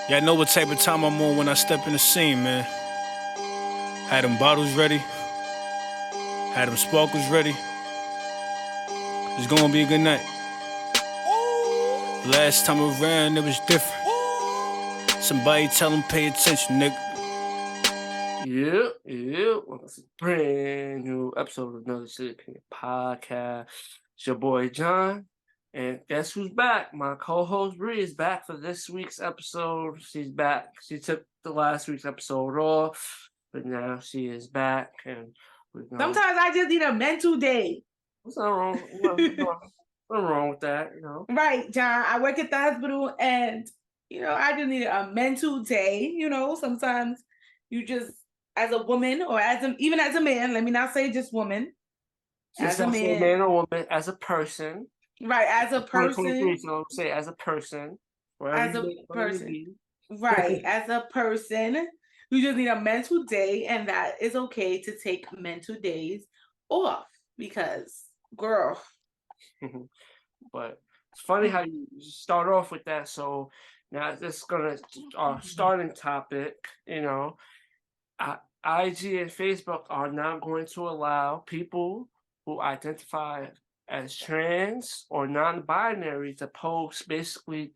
Yeah, I know what type of time I'm on when I step in the scene, man. Had them bottles ready, had them sparkles ready. It's gonna be a good night. Last time around, it was different. Somebody tell them pay attention, nigga. Welcome to a brand new episode of Another City Opinion Podcast. It's your boy John, and guess who's back? My co-host Bree is back for this week's episode. She's back. She took the last week's episode off, but now she is back, and we're gonna... Sometimes I just need a mental day. What's not wrong? Nothing wrong with that, you know? Right, John. I work at the hospital, and I just need a mental day. Sometimes you just, as a woman or even as a man, let me not say just woman. As a man or woman, as a person. Right, as a person. 2023, so say as a person. As a person. Right, as a person. You just need a mental day, and that is okay to take mental days off because, girl. But it's funny how you start off with that. So now this is gonna starting topic. IG and Facebook are not going to allow people who identify as trans or non-binary to post basically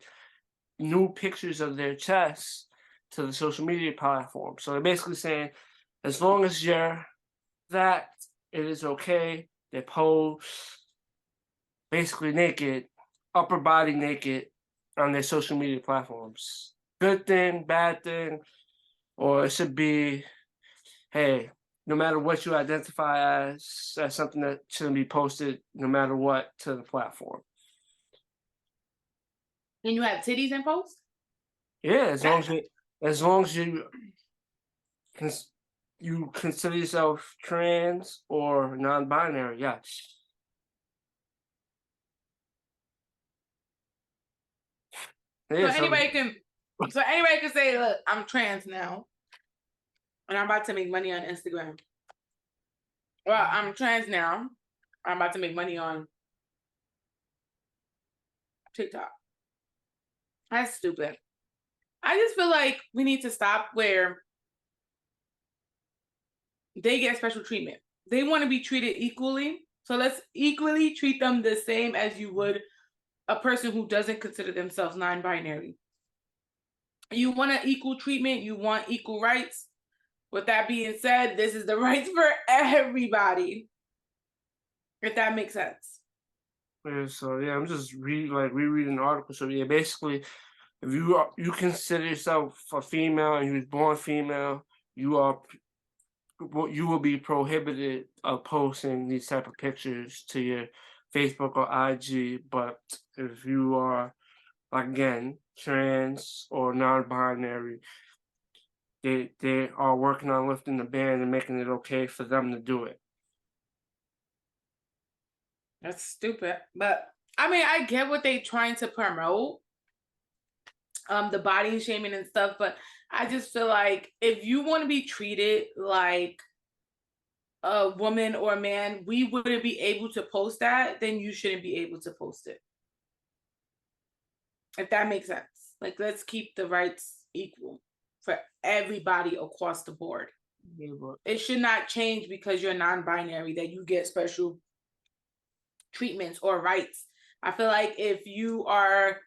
new pictures of their chests to the social media platform. So they're basically saying, as long as you're that, it is okay. They post basically naked, upper body naked on their social media platforms. Good thing, bad thing, or it should be, hey, no matter what you identify as, that's something that shouldn't be posted no matter what to the platform. And you have titties in post? Yeah, as long as you consider yourself trans or non-binary, yes. So anybody can say, look, I'm trans now, and I'm about to make money on Instagram. Well, I'm trans now. I'm about to make money on TikTok. That's stupid. I just feel like we need to stop where they get special treatment. They want to be treated equally. So let's equally treat them the same as you would a person who doesn't consider themselves non-binary. You want an equal treatment. You want equal rights. With that being said, this is the rights for everybody. If that makes sense. Yeah, so yeah, I'm just rereading the article. So yeah, basically, if you consider yourself a female and you was born female, you will be prohibited of posting these type of pictures to your Facebook or IG. But if you are, again, trans or non-binary, they are working on lifting the ban and making it okay for them to do it. That's stupid. But I mean, I get what they're trying to promote, the body shaming and stuff, but I just feel like if you want to be treated like a woman or a man, we wouldn't be able to post that, then you shouldn't be able to post it. If that makes sense. Like, let's keep the rights equal for everybody across the board. Yeah, it should not change because you're non-binary that you get special treatments or rights. I feel like if you are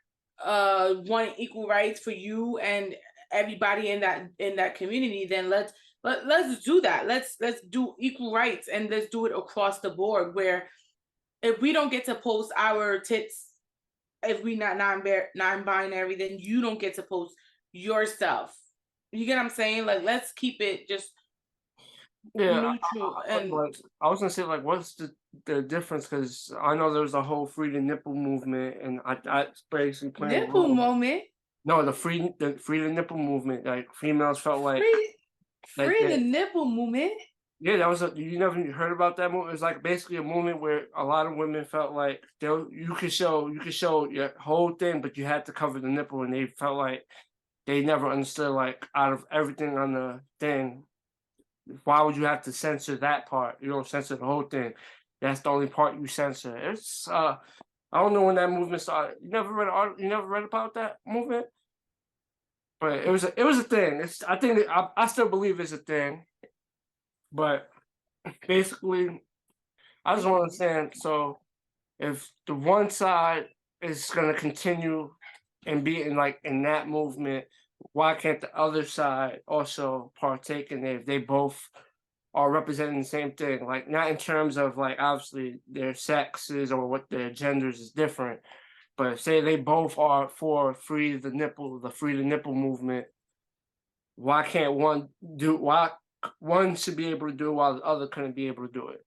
wanting equal rights for you and everybody in that community, then let's do that. Let's do equal rights, and let's do it across the board, where if we don't get to post our tits, if we not non-binary, then you don't get to post yourself. You get what I'm saying? Like, let's keep it just neutral. I was gonna say, like, what's the difference? Because I know there's a whole free the nipple movement, and I basically playing nipple moment. No, the free the nipple movement. Like, females felt like free the nipple movement. Yeah, that was you never heard about that movement? It was like basically a movement where a lot of women felt like you could show your whole thing, but you had to cover the nipple, and they felt like they never understood, like, out of everything on the thing, why would you have to censor that part? You don't censor the whole thing. That's the only part you censor. It's I don't know when that movement started. You never read about that movement? But it was a thing. I think I still believe it's a thing. But basically, I just want to understand. So if the one side is going to continue and be in that movement, why can't the other side also partake in it if they both are representing the same thing? Like, not in terms of like obviously their sexes or what their genders is different, but say they both are for free the nipple movement. Why can't why one should be able to do it while the other couldn't be able to do it?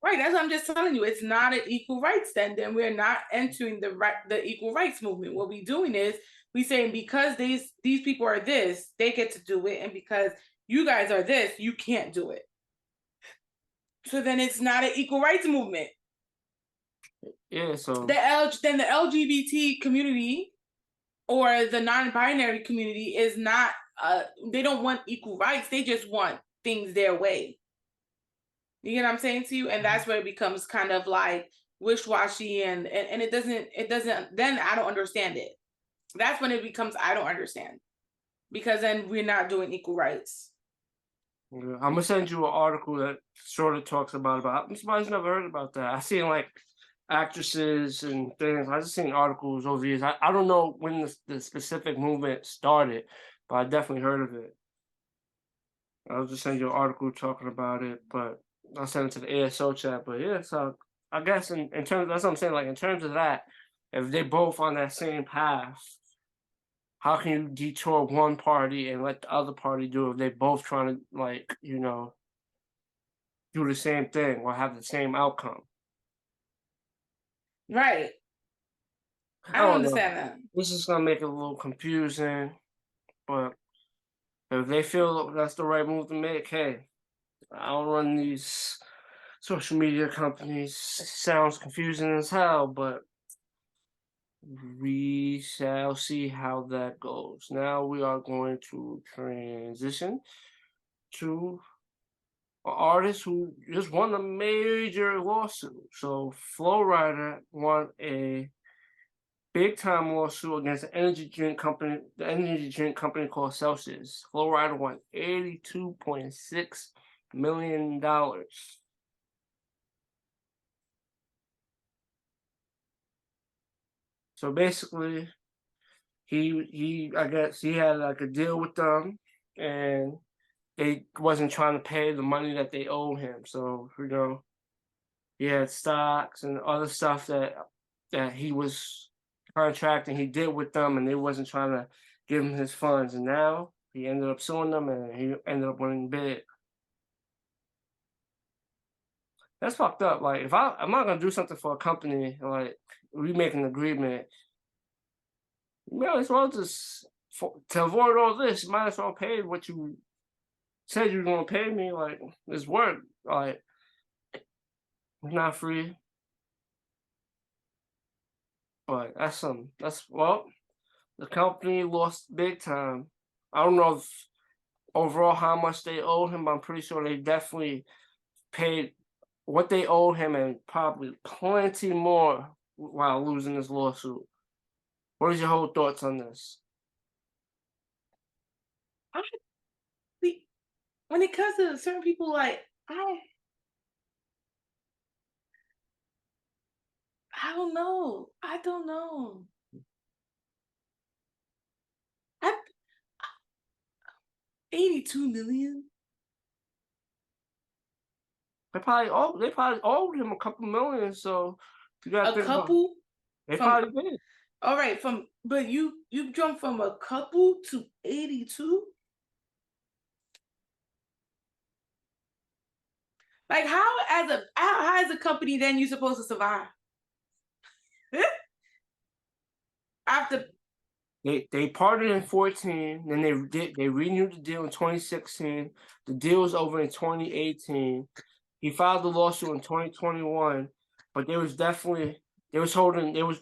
Right, that's what I'm just telling you. It's not an equal rights then we're not entering the equal rights movement. What we're doing is we saying because these people are this, they get to do it, and because you guys are this, you can't do it. So then it's not an equal rights movement. Yeah, so then the LGBT community or the non-binary community is not they don't want equal rights, they just want things their way. You get what I'm saying to you? And that's where it becomes kind of like wish-washy and it doesn't then I don't understand it. That's when it becomes I don't understand. Because then we're not doing equal rights. yeah, I'm gonna send you an article that sort of talks about. I'm surprised you never heard about that. I seen like actresses and things. I just seen articles over the years. I don't know when the specific movement started, but I definitely heard of it. I'll just send you an article talking about it, but I'll send it to the ASO chat. But yeah, so I guess in terms, that's what I'm saying. Like in terms of that, if they both on that same path, how can you detour one party and let the other party do it if they both trying to like do the same thing or have the same outcome? Right. I don't understand that. This is gonna make it a little confusing, but if they feel that's the right move to make, hey, I don't run these social media companies. It sounds confusing as hell, but we shall see how that goes. Now we are going to transition to an artist who just won a major lawsuit. So Flow Rider won a big time lawsuit against the energy drink company called Celsius. Flow Rider won $82.6 million. So basically, I guess he had like a deal with them, and they wasn't trying to pay the money that they owed him. So he had stocks and other stuff that he was contracting. He did with them, and they wasn't trying to give him his funds. And now he ended up suing them, and he ended up winning big. That's fucked up. Like if I'm not gonna do something for a company, like we make an agreement. You might as well just to avoid all this. You might as well pay what you said you were gonna pay me. Like it's work. Like it's not free. But well, the company lost big time. I don't know if overall how much they owed him, but I'm pretty sure they definitely paid what they owed him and probably plenty more while losing this lawsuit. What is your whole thoughts on this? When it comes to certain people, like I don't know. I don't know. 82 million. They probably owed him a couple million. So you got a couple. They probably did. All right, but you jumped from a couple to 82. Like how as a company then you supposed to survive? After they parted in 2014, then they renewed the deal in 2016. The deal was over in 2018. He filed the lawsuit in 2021, but they was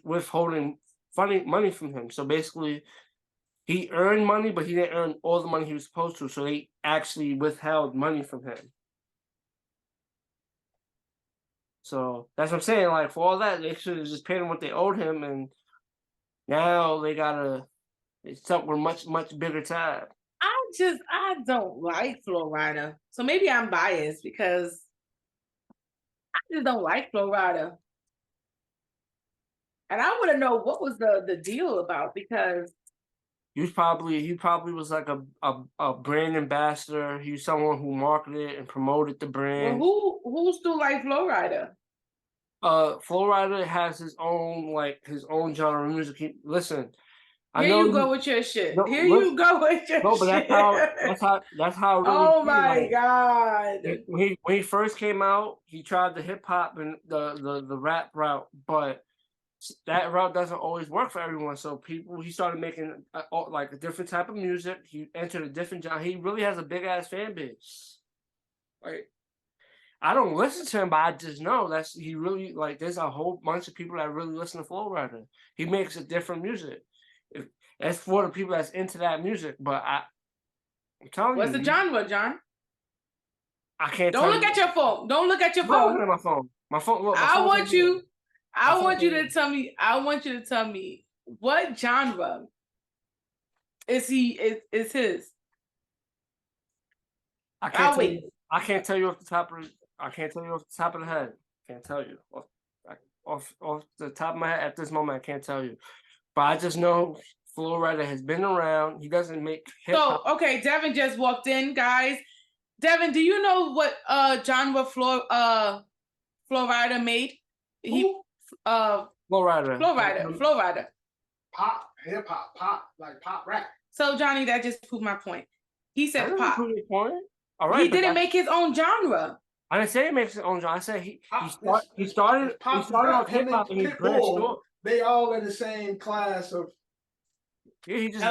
withholding money from him. So basically, he earned money, but he didn't earn all the money he was supposed to. So they actually withheld money from him. So that's what I'm saying. Like for all that, they should have just paid him what they owed him, and now they gotta It's up with much bigger time. I don't like Flo Rida. So maybe I'm biased because I just don't like Flo Rida. And I want to know what was the deal about, because He probably was like a brand ambassador. He was someone who marketed and promoted the brand. who still like Flo Rida? Flo Rida has his own genre of music. Listen, I Here know you go with your shit. no, Here listen, you go with your no, but shit. that's how it really. Oh my God. When he first came out, he tried the hip hop and the rap route, but that route doesn't always work for everyone. So he started making like a different type of music. He entered a different genre. He really has a big ass fan base. Like, I don't listen to him, but I just know he really, like, there's a whole bunch of people that really listen to Flo Rida. He makes a different music. That's for the people that's into that music. But I'm telling What's you, the genre, John? I can't. Don't look at your phone. Don't look at your I'm phone. looking at my phone. My phone. Look, my I phone want you. I want you phone. to tell me. I want you to tell me what genre is his. I can't tell you off the top of. I can't tell you off the top of the head. Can't tell you off the top of my head at this moment. I can't tell you, but I just know Flo Rida has been around. He doesn't make hip hop. So okay, Devin just walked in, guys. Devin, do you know what genre Flo Rida made? Flo Rida. Flo Rida. Pop, hip hop, like pop rap. So Johnny, that just proved my point. He said pop. Prove your point. All right, he didn't make his own genre. I didn't say he makes his own genre. I said he started off hip hop and he branched off. They all in the same class of. Yeah, he just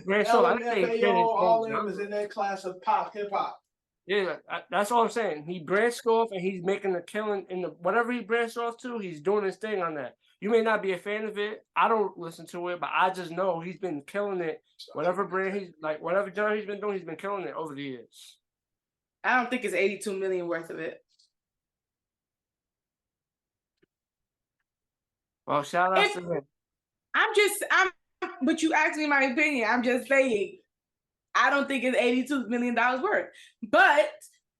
branched off. I didn't say he all of them is in that class of pop, hip hop. Yeah, that's all I'm saying. He branched off and he's making a killing in whatever he branched off to. He's doing his thing on that. You may not be a fan of it. I don't listen to it, but I just know he's been killing it. Whatever brand whatever genre he's been doing, he's been killing it over the years. I don't think it's 82 million worth of it. Well, shout out to him. But you asked me my opinion. I'm just saying, I don't think it's $82 million worth. But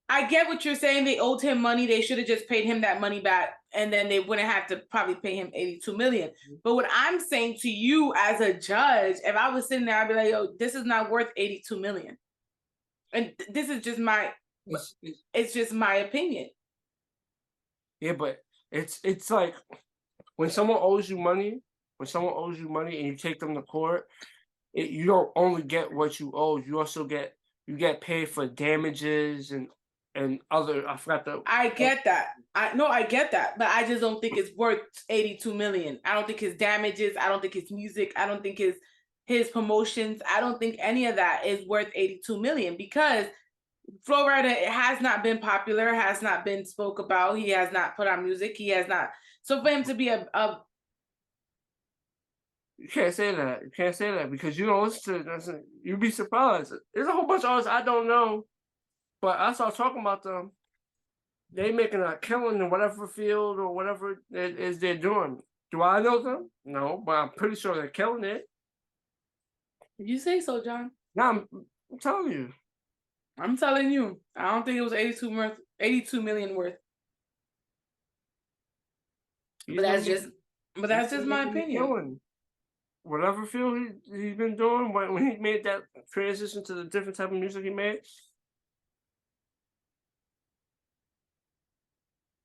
I get what you're saying. They owed him money. They should have just paid him that money back, and then they wouldn't have to probably pay him 82 million. But what I'm saying to you as a judge, if I was sitting there, I'd be like, yo, this is not worth 82 million. And this is just it's just my opinion. Yeah, but it's like when someone owes you money, and you take them to court, you don't only get what you owe. You also get paid for damages and other. I forgot I get that. I get that, but I just don't think it's worth 82 million. I don't think his damages. I don't think his music. I don't think his promotions. I don't think any of that is worth 82 million, because Flo Rida has not been popular, has not been spoke about. He has not put out music. He has not. So for him to be a You can't say that. You can't say that because you don't listen to it. You'd be surprised. There's a whole bunch of artists I don't know, but I start talking about them. They making a killing in whatever field or whatever it is they're doing. Do I know them? No, but I'm pretty sure they're killing it. You say so, John. No, I'm telling you. I'm telling you. I don't think it was 82 million worth. But that's just my opinion. Killing. Whatever field he's been doing, when he made that transition to the different type of music he made,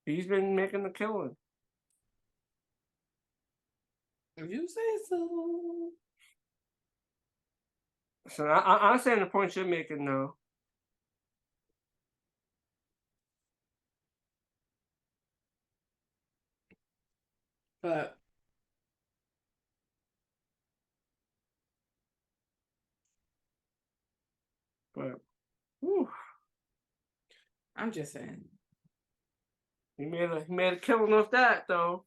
he's been making a killing. You say so. So I understand the point you're making, though. But whew, I'm just saying. he made a killing off that, though.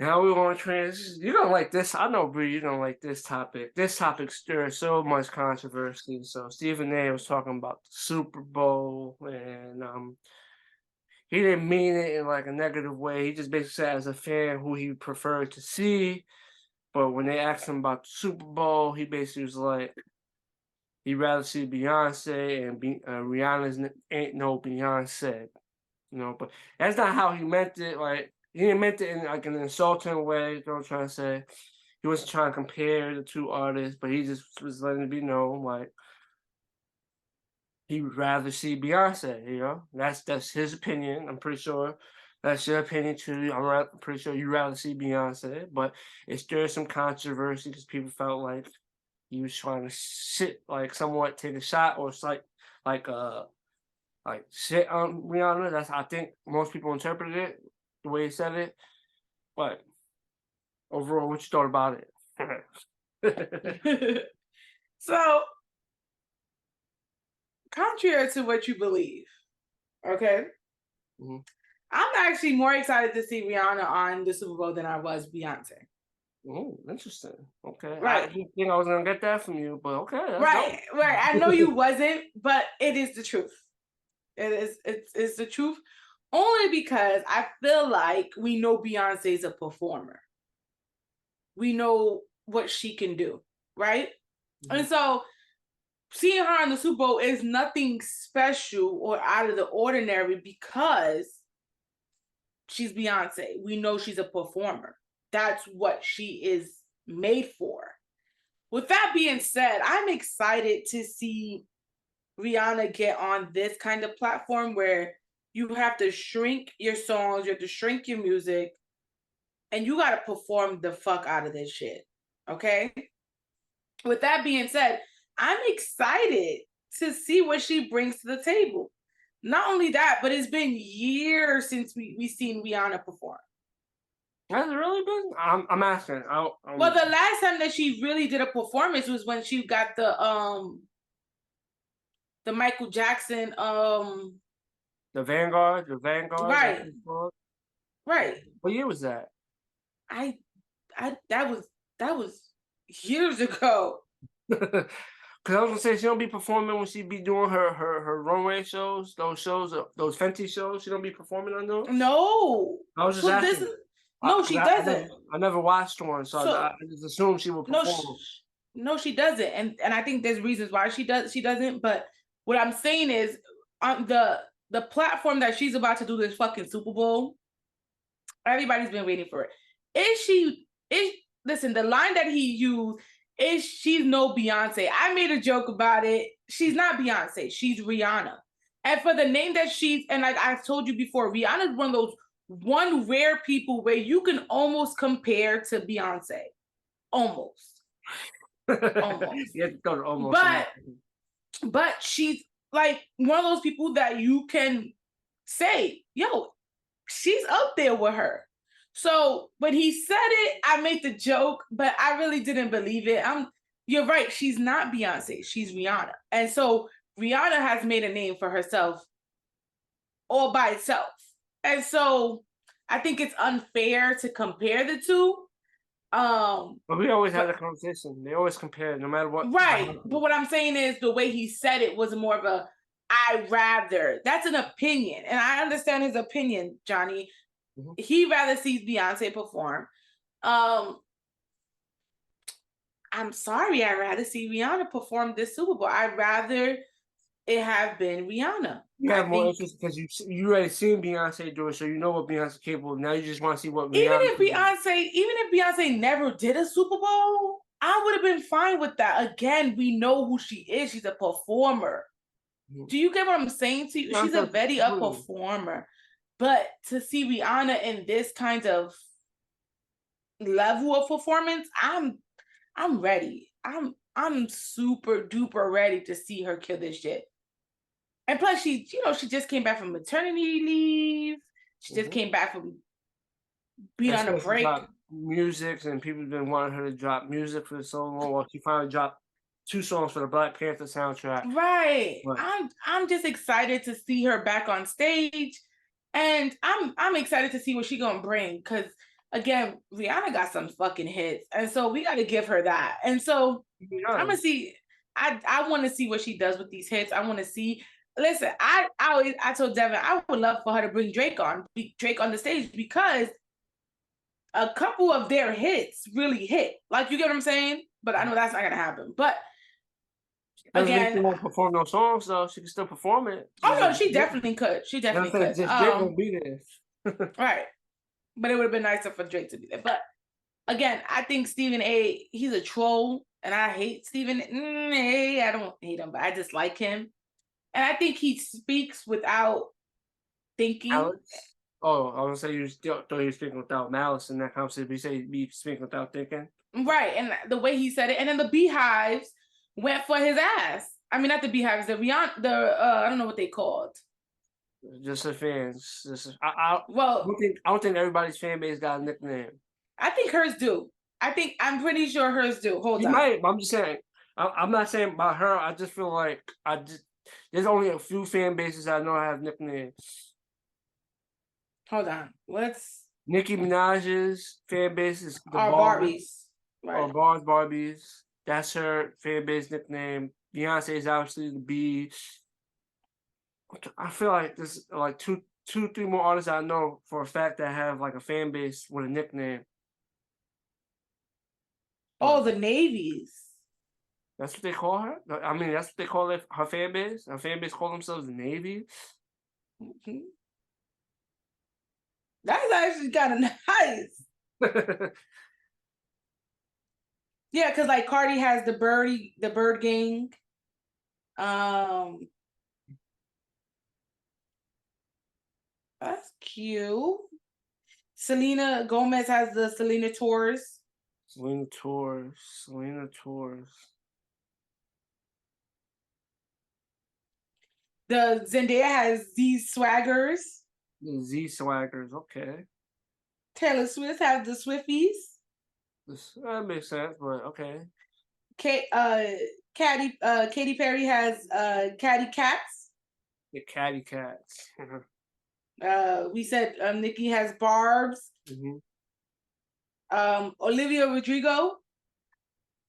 Now we want to transition. You don't like this. I know, Bree, you don't like this topic. This topic stirs so much controversy. So Stephen A. was talking about the Super Bowl, and he didn't mean it in like a negative way. He just basically said as a fan who he preferred to see. But when they asked him about the Super Bowl, he basically was like, he'd rather see Beyonce and Rihanna's ain't no Beyonce, you know. But that's not how he meant it. Like he didn't meant it in like an insulting way. You know what I'm trying to say? He wasn't trying to compare the two artists, but he just was letting it be known like he would rather see Beyonce. You know, that's his opinion. I'm pretty sure that's your opinion too. I'm pretty sure you'd rather see Beyonce, but it stirred some controversy because people felt like he was trying to somewhat take a shot or like shit on Rihanna. That's how I think most people interpreted it the way he said it. But overall, what you thought about it? So, contrary to what you believe, okay, mm-hmm. I'm actually more excited to see Rihanna on the Super Bowl than I was Beyonce. Oh, interesting. Okay. Right. I didn't think I was gonna get that from you, but okay. Right. I know you wasn't, but it is the truth. It's the truth. Only because I feel like we know Beyonce's a performer. We know what she can do, right? Mm-hmm. And so seeing her on the Super Bowl is nothing special or out of the ordinary because she's Beyonce. We know she's a performer. That's what she is made for. With that being said, I'm excited to see Rihanna get on this kind of platform where you have to shrink your songs, you have to shrink your music, and you got to perform the fuck out of this shit, okay? With that being said, I'm excited to see what she brings to the table. Not only that, but it's been years since we've seen Rihanna perform. Has it really been? I'm asking. Well, the last time that she really did a performance was when she got the Michael Jackson the Vanguard, right. What year was that? That was years ago. Because I was gonna say she don't be performing when she be doing her runway shows, those Fenty shows. She don't be performing on those. No, I was just asking. No, she doesn't. I never watched one, so I just assumed she would perform. No, she doesn't, and I think there's reasons why she doesn't. But what I'm saying is, on the platform that she's about to do this fucking Super Bowl, everybody's been waiting for it. Listen, the line that he used is she's no Beyonce. I made a joke about it. She's not Beyonce. She's Rihanna. And for the name that and like I told you before, Rihanna's one of those rare people where you can almost compare to Beyonce. Almost. Almost. But she's like one of those people that you can say, yo, she's up there with her. So when he said it, I made the joke, but I really didn't believe it. You're right. She's not Beyonce. She's Rihanna. And so Rihanna has made a name for herself all by itself. And so I think it's unfair to compare the two. But we always have the conversation. They always compare no matter what. Right. But what I'm saying is the way he said it was more of a, I rather. That's an opinion. And I understand his opinion, Johnny. Mm-hmm. He rather sees Beyonce perform. I'm sorry, I'd rather see Rihanna perform this Super Bowl. I'd rather it have been Rihanna. You have more interest because you already seen Beyonce do it, so you know what Beyonce's capable of. Now you just want to see what Rihanna even if Beyonce never did a Super Bowl, I would have been fine with that. Again, we know who she is. She's a performer. Mm-hmm. Do you get what I'm saying to you? She's a very performer. But to see Rihanna in this kind of level of performance, I'm ready. I'm super duper ready to see her kill this shit. And plus, she just came back from maternity leave. She just came back from being on a break. Music, and people have been wanting her to drop music for so long. Well, she finally dropped 2 songs for the Black Panther soundtrack. Right. But I'm just excited to see her back on stage, and I'm excited to see what she's gonna bring. Because again, Rihanna got some fucking hits, and so we got to give her that. And so I'm gonna see. I want to see what she does with these hits. I want to see. Listen, I told Devin I would love for her to bring Drake on the stage because a couple of their hits really hit. Like, you get what I'm saying? But I know that's not gonna happen. But Doesn't mean she again, won't perform those songs though. She can still perform it. oh no, she definitely could. She definitely could. Just Drake won't be there. Right. But it would have been nicer for Drake to be there. But again, I think Stephen A, he's a troll, and I hate Stephen A. I don't hate him, but I just like him. And I think he speaks without thinking. Alex? Oh, I was gonna say you still thought you were speaking without malice in that conversation. But you say you speaking without thinking. Right, and the way he said it, and then the beehives went for his ass. I mean, not the beehives, the beyond the I don't know what they called. Just the fans. Well, I don't think everybody's fan base got a nickname. I think hers do. I'm pretty sure hers do. Hold on. Might, but I'm just saying. I'm not saying about her. I just feel like there's only a few fan bases I know have nicknames. Hold on. What's Nicki Minaj's fan base is the Barbies. Right. Or Barbies. That's her fan base nickname. Beyonce is obviously the B. I feel like there's like two, three more artists I know for a fact that have like a fan base with a nickname. Oh, the navies. That's what they call her? I mean, that's what they call her fan base? Her fan base call themselves the Navy? Mm-hmm. That's actually kind of nice. Yeah, because like Cardi has the Bird Gang. That's cute. Selena Gomez has the Selena Tours. Selena Tours. The Zendaya has these Swaggers. The Z Swaggers, okay. Taylor Swift has the Swifties. That makes sense, but okay. Katy Perry has Catty Cats. The Catty Cats. We said Nicki has Barbs. Mm-hmm. Olivia Rodrigo.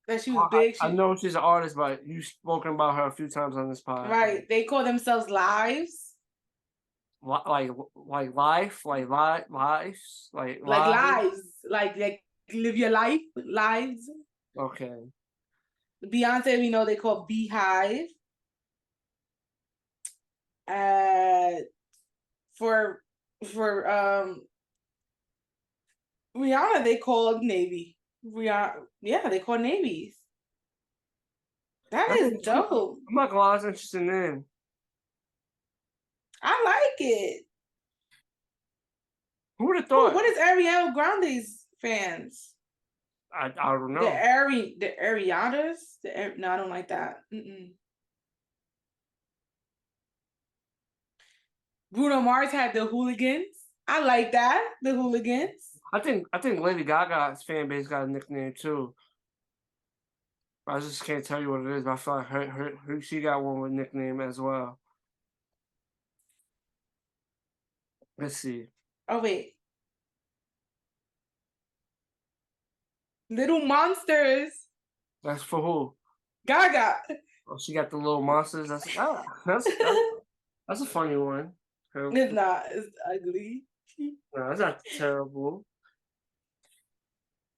That she was big. I know she's an artist, but you've spoken about her a few times on this podcast. Right. They call themselves Lives. Like life, like lives, like lives, like live your life, lives. Okay. Beyonce, we know they call Beehive. For Rihanna, they called Navy. Yeah, they call navies. That is dope. I'm not gonna lie, that's an interesting name. I like it. Who would have thought? What is Ariel Grande's fans? I don't know. The Arianas? No, I don't like that. Bruno Mars had the Hooligans. I like that. The Hooligans. I think Lady Gaga's fan base got a nickname too. I just can't tell you what it is, but I feel like her she got one with a nickname as well. Let's see. Oh wait. Little Monsters. That's for who? Gaga. Oh, she got the Little Monsters. That's a funny one. It's not. It's ugly. No, that's not terrible.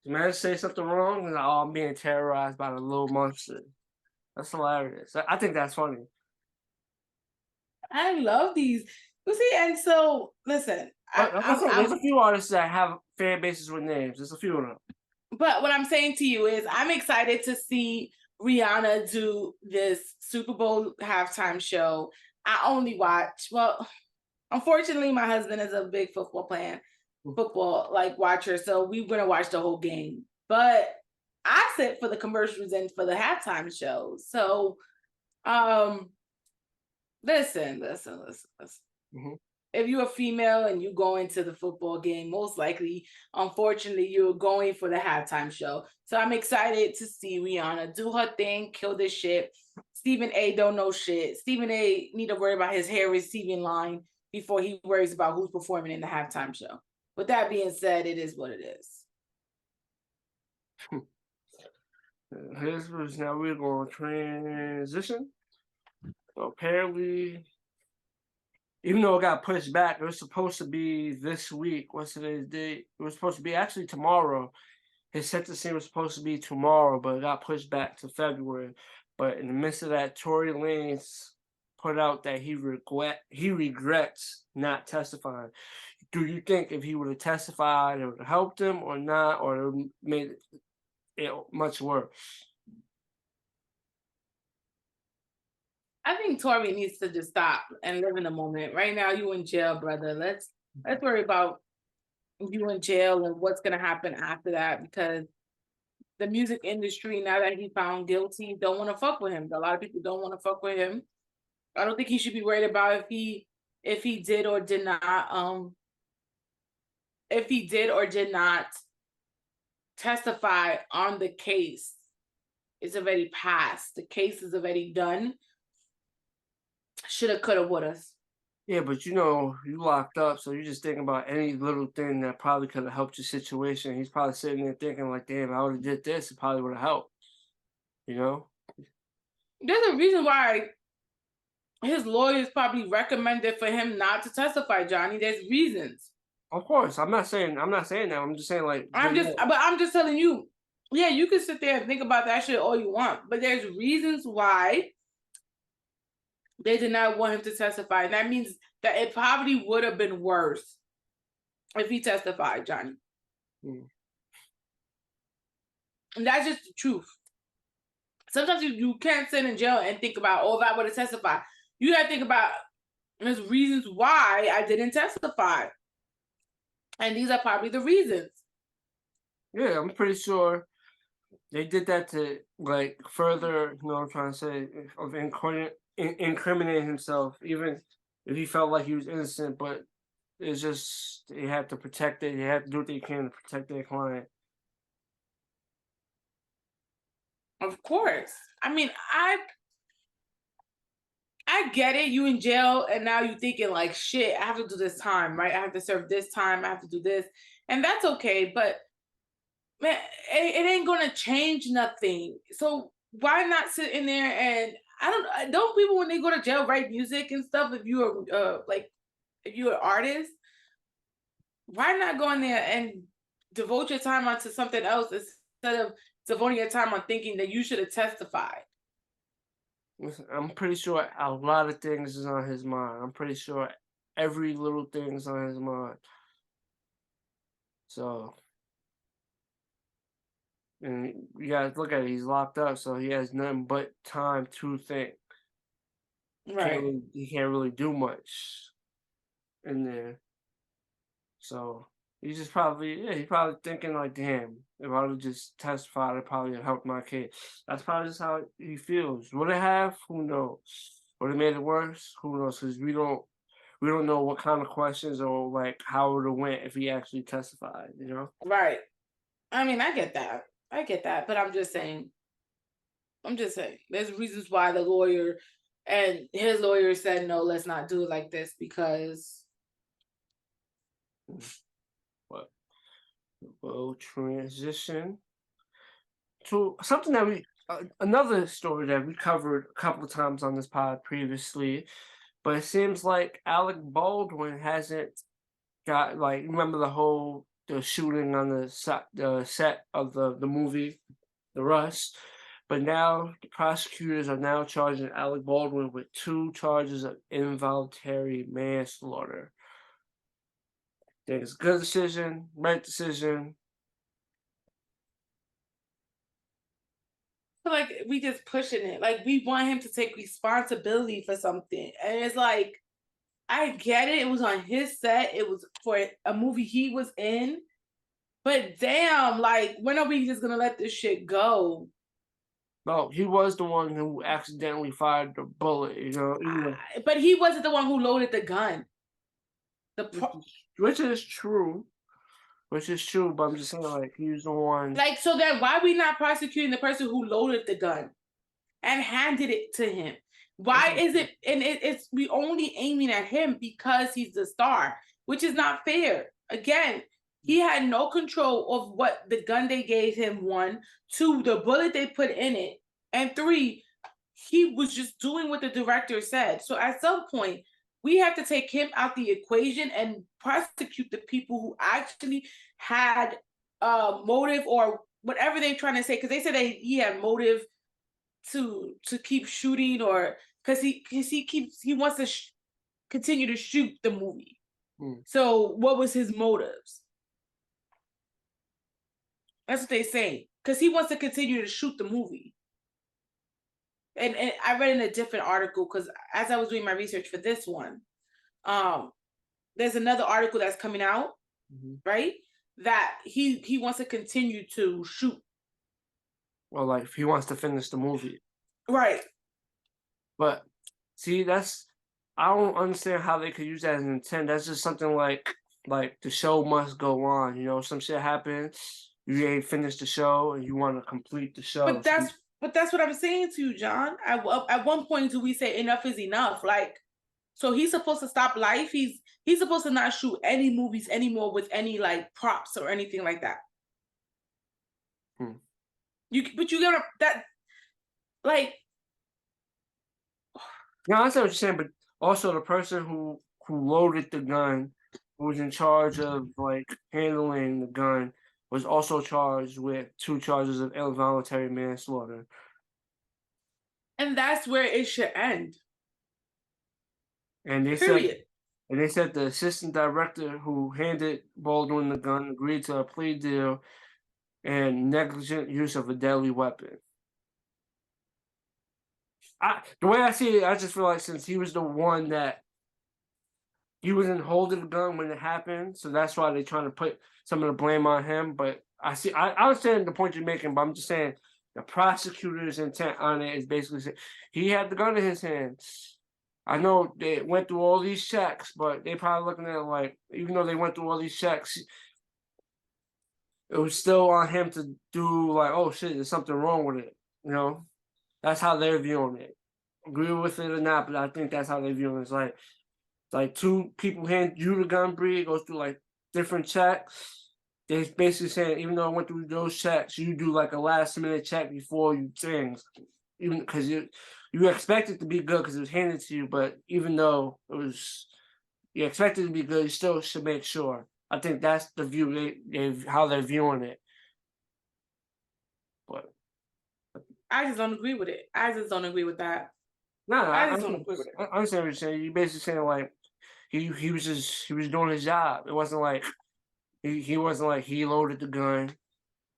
The man say something wrong, and like, oh, I'm being terrorized by the Little Monster. That's hilarious. I think that's funny. I love these. You see, and so listen. There's a few artists that have fan bases with names. There's a few of them. But what I'm saying to you is, I'm excited to see Rihanna do this Super Bowl halftime show. I only watch. Well, unfortunately, my husband is a big football watcher, so we're gonna watch the whole game. But I sit for the commercials and for the halftime show. So, listen. Mm-hmm. If you're a female and you go into the football game, most likely, unfortunately, you're going for the halftime show. So I'm excited to see Rihanna do her thing, kill this shit. Stephen A don't know shit. Stephen A need to worry about his hair receiving line before he worries about who's performing in the halftime show. With that being said, it is what it is. Now we're going to transition. So apparently, even though it got pushed back, it was supposed to be this week. What's today's date? It was supposed to be actually tomorrow. His sentencing was supposed to be tomorrow, but it got pushed back to February. But in the midst of that, Tory Lanez put out that he regrets not testifying. Do you think if he would have testified, it would have helped him or not, or it would have made it much worse? I think Tory needs to just stop and live in the moment. Right now, you in jail, brother. Let's worry about you in jail and what's gonna happen after that, because the music industry, now that he found guilty, don't want to fuck with him. A lot of people don't want to fuck with him. I don't think he should be worried about if he did or did not testify on the case. It's already passed. The case is already done. Shoulda, coulda, woulda. Yeah, but you locked up, so you're just thinking about any little thing that probably could have helped your situation. He's probably sitting there thinking like, damn, if I would have did this, it probably would have helped. You know? There's a reason why his lawyers probably recommended for him not to testify, Johnny. There's reasons. Of course. I'm not saying that. I'm just saying like I'm just telling you, yeah, you can sit there and think about that shit all you want, but there's reasons why they did not want him to testify. And that means that it probably would have been worse if he testified, Johnny. Mm. And that's just the truth. Sometimes you can't sit in jail and think about, oh, if I would have testified. You got to think about there's reasons why I didn't testify. And these are probably the reasons. Yeah, I'm pretty sure they did that to like further, what I'm trying to say, of incriminate himself, even if he felt like he was innocent. But it's just they have to protect it. They have to do what they can to protect their client. Of course. I mean, I get it. You in jail and now you thinking like, shit, I have to do this time, right? I have to serve this time. I have to do this. And that's okay. But man, it ain't going to change nothing. So why not sit in there and don't people when they go to jail write music and stuff? If you're if you're an artist, why not go in there and devote your time onto something else instead of devoting your time on thinking that you should have testified? Listen, I'm pretty sure a lot of things is on his mind. I'm pretty sure every little thing is on his mind. So, and you guys look at it, he's locked up, so he has nothing but time to think. Right. He can't really do much in there. So he's just he's probably thinking like, damn, if I would have just testified, it probably would help my case. That's probably just how he feels. Would it have? Who knows? Would it made it worse? Who knows? Because we don't know what kind of questions or like how it would have went if he actually testified, you know? Right. I mean, I get that, but I'm just saying, there's reasons why the lawyer and his lawyer said, no, let's not do it like this, because. What? We'll transition to something that another story that we covered a couple of times on this pod previously, but it seems like Alec Baldwin hasn't got, like, remember the shooting on the set of the movie, The Rust? But now the prosecutors are now charging Alec Baldwin with 2 charges of involuntary manslaughter. I think it's a good decision, right decision. I feel like we just pushing it. Like, we want him to take responsibility for something. And it's like, I get it. It was on his set. It was for a movie he was in. But damn, like, when are we just going to let this shit go? No, he was the one who accidentally fired the bullet, you know. But he wasn't the one who loaded the gun. Which is true. But I'm just saying, like, he was the one. Like, so then why are we not prosecuting the person who loaded the gun and handed it to him? Why is it, and it's we only aiming at him because he's the star, which is not fair. Again, he had no control of what the gun they gave him, 1, 2, the bullet they put in it, and 3, he was just doing what the director said. So at some point, we have to take him out the equation and prosecute the people who actually had motive or whatever they're trying to say, because they said that he had motive to keep shooting, or because he wants to continue to shoot the movie. So what was his motives? That's what they say, because he wants to continue to shoot the movie. And I read in a different article, because as I was doing my research for this one, there's another article that's coming out, right? That he wants to continue to shoot. Well, like he wants to finish the movie, right? But see, I don't understand how they could use that as an intent. That's just something like the show must go on. You know, some shit happens, you ain't finished the show, and you want to complete the show. But that's what I'm saying to you, John. At one point, do we say enough is enough? Like, so he's supposed to stop life. He's supposed to not shoot any movies anymore with any like props or anything like that. But you gotta that like. No, I understand what you're saying, but also the person who loaded the gun, who was in charge of like handling the gun, was also charged with 2 charges of involuntary manslaughter. And that's where it should end. And they said the assistant director who handed Baldwin the gun agreed to a plea deal and negligent use of a deadly weapon. The way I see it, I just feel like since he was the one that he wasn't holding the gun when it happened, so that's why they're trying to put some of the blame on him. But I understand the point you're making, but I'm just saying the prosecutor's intent on it is basically saying he had the gun in his hands. I know they went through all these checks, but they probably looking at it like, even though they went through all these checks, it was still on him to do like, oh shit, there's something wrong with it. You know, that's how they're viewing it. Agree with it or not, but I think that's how they're viewing it. It's like 2 people hand you the gun, Bree, it goes through like different checks. They're basically saying, even though I went through those checks, you do like a last minute check before you things, even because you expect it to be good because it was handed to you, but even though you expect it to be good, you still should make sure. I think that's the view how they're viewing it. But I just don't agree with it. I just don't agree with that. No, I don't agree with it. I understand what you're saying. You're basically saying like he was doing his job. It wasn't like he wasn't like he loaded the gun.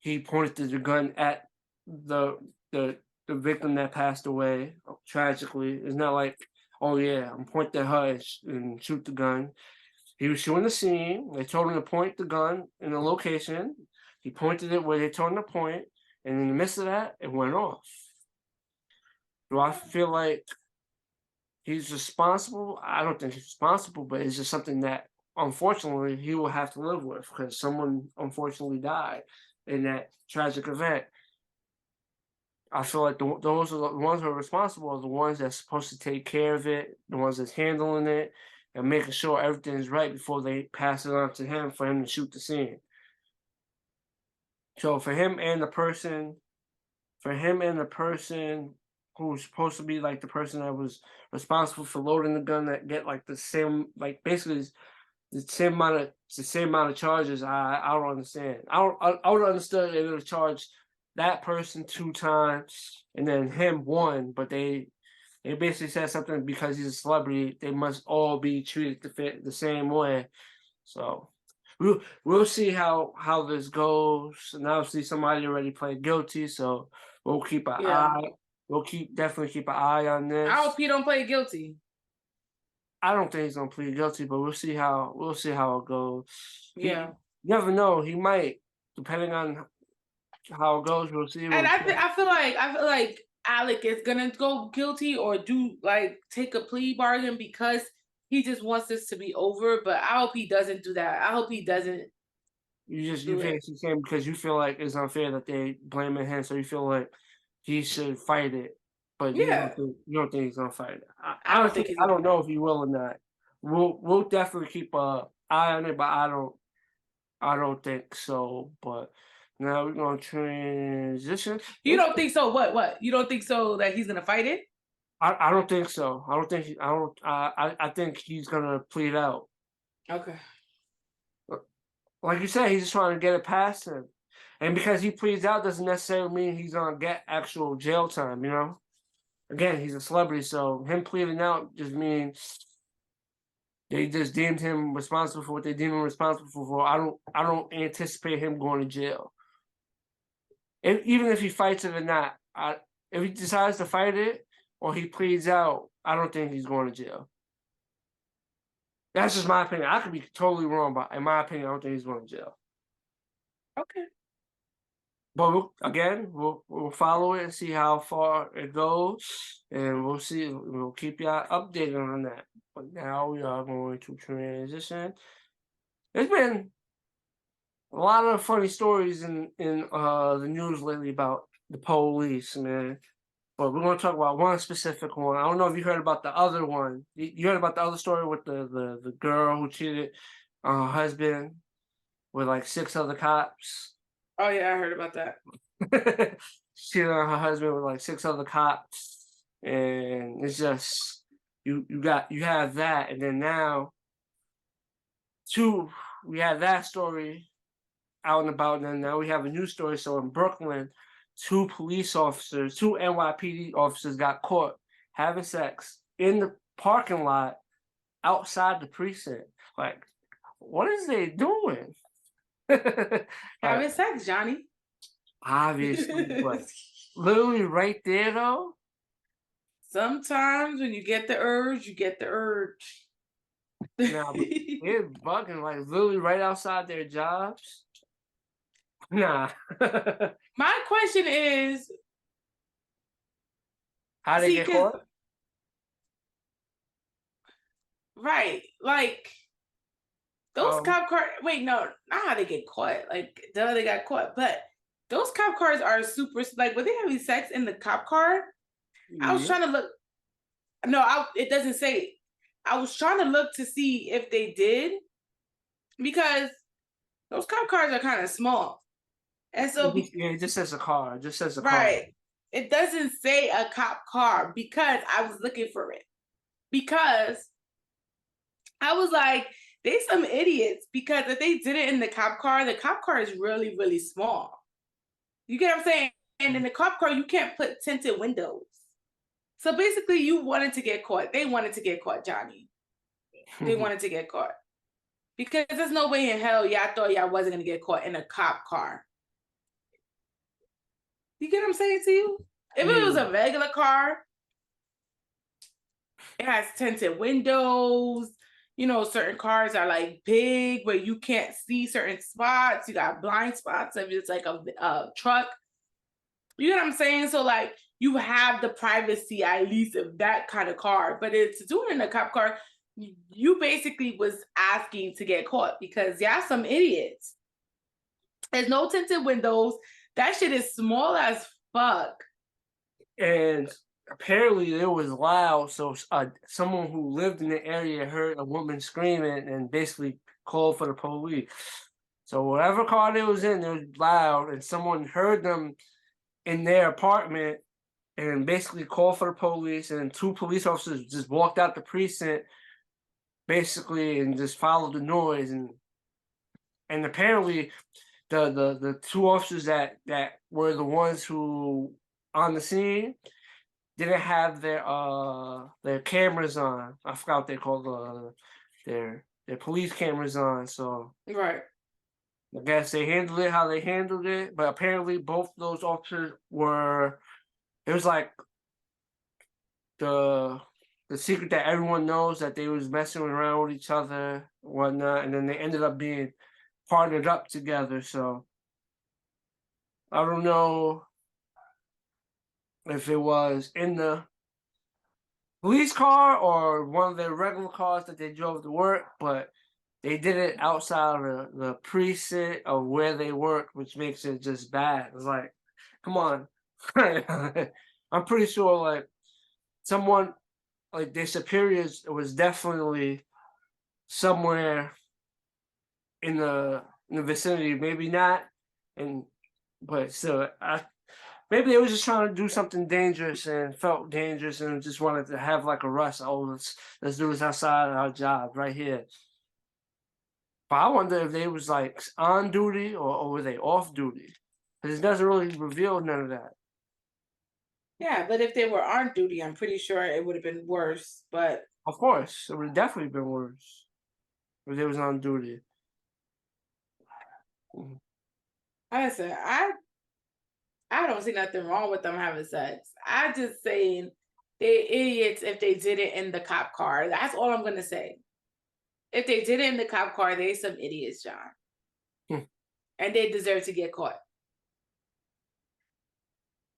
He pointed the gun at the victim that passed away tragically. It's not like, oh yeah, I'm pointing at her and shoot the gun. He was shooting the scene. They told him to point the gun in the location. He pointed it where they told him to point, and in the midst of that, it went off. Do I feel like he's responsible? I don't think he's responsible, but it's just something that, unfortunately, he will have to live with because someone unfortunately died in that tragic event. I feel like those are the ones who are responsible are the ones that's supposed to take care of it, the ones that's handling it, and making sure everything's right before they pass it on to him for him to shoot the scene. So for him and the person who's supposed to be like the person that was responsible for loading the gun that get like the same, like basically the same amount of charges, I don't understand. I would have understood if they would have charged that person 2 times and then him 1, but they basically said something because he's a celebrity, they must all be treated the same way. So we'll see how this goes. And obviously somebody already pled guilty, so we'll keep an eye. We'll definitely keep an eye on this. I hope he don't play guilty. I don't think he's gonna plead guilty, but we'll see how it goes. Yeah. You never know. He might, depending on how it goes. We'll see. And I feel like Alec is gonna go guilty or take a plea bargain because he just wants this to be over. But I hope he doesn't do that. I hope he doesn't. You feel the same because you feel like it's unfair that they blaming him, so you feel like he should fight it. But you don't think he's gonna fight it. I don't know if he will or not. We'll definitely keep an eye on it, but I don't think so. But now we're gonna transition. You don't think so? What? You don't think so that he's gonna fight it? I don't think so. I don't think I think he's gonna plead out. Okay. Like you said, he's just trying to get it past him. And because he pleads out doesn't necessarily mean he's gonna get actual jail time, you know? Again, he's a celebrity, so him pleading out just means they just deemed him responsible for what they deemed him responsible for. I don't anticipate him going to jail. Even if he fights it or not, if he decides to fight it or he pleads out, I don't think he's going to jail. That's just my opinion. I could be totally wrong, but in my opinion, I don't think he's going to jail. Okay. But we'll follow it and see how far it goes, and we'll see. We'll keep y'all updated on that. But now we are going to transition. There's been a lot of funny stories in the news lately about the police, man. But we're going to talk about one specific one. I don't know if you heard about the other one. You heard about the other story with the girl who cheated on her husband with like 6 other cops. Oh yeah, I heard about that. She cheated on her husband with like 6 other cops, and it's just you have that, and then now we have that story out and about, and then now we have a new story. So in Brooklyn, 2 NYPD officers got caught having sex in the parking lot outside the precinct. Like, what is they doing? Having sex, Johnny. Obviously, but literally right there though. Sometimes when you get the urge, you get the urge. Nah, but they're bugging, like literally right outside their jobs. Nah. My question is, How they get caught? right, like those cop cars. Wait, no, not how they get caught. Like, duh, they got caught. But those cop cars are super. Like, were they having sex in the cop car? I was trying to look. No, it doesn't say. I was trying to look to see if they did, because those cop cars are kind of small, and so it just says a car. It just says a car. right. It doesn't say a cop car, because I was looking for it, because I was like, they some idiots, because if they did it in the cop car is really, really small. You get what I'm saying? And in the cop car, you can't put tinted windows. So basically, you wanted to get caught. They wanted to get caught, Johnny. They wanted to get caught. Because there's no way in hell y'all thought y'all wasn't going to get caught in a cop car. You get what I'm saying to you? If it was a regular car, it has tinted windows. You know, certain cars are like big where you can't see certain spots. You got blind spots if it's like a truck. You know what I'm saying? So like, you have the privacy at least of that kind of car. But it's doing in a cop car, you basically was asking to get caught, because y'all some idiots. There's no tinted windows. That shit is small as fuck. And apparently it was loud, so someone who lived in the area heard a woman screaming and basically called for the police. So whatever car they was in, it was loud, and someone heard them in their apartment and basically called for the police, and 2 police officers just walked out the precinct basically and just followed the noise, and apparently the 2 officers that were the ones who on the scene didn't have their cameras on. I forgot what they called their police cameras on. So right. I guess they handled it how they handled it, but apparently both those officers were. It was like the secret that everyone knows, that they was messing around with each other and whatnot, and then they ended up being partnered up together. So I don't know if it was in the police car or one of their regular cars that they drove to work, but they did it outside of the precinct of where they work, which makes it just bad. It's like, come on. I'm pretty sure like someone, like their superiors, was definitely somewhere in the vicinity, maybe not, but still, Maybe they were just trying to do something dangerous and felt dangerous and just wanted to have like a rush. Oh, let's do this outside of our job right here. But I wonder if they was like on duty or were they off duty? Because it doesn't really reveal none of that. Yeah, but if they were on duty, I'm pretty sure it would have been worse. But Of course, it would have definitely been worse if they was on duty. like I said, I don't see nothing wrong with them having sex. I just saying they're idiots if they did it in the cop car. That's all I'm gonna say. If they did it in the cop car, they some idiots, John. And they deserve to get caught.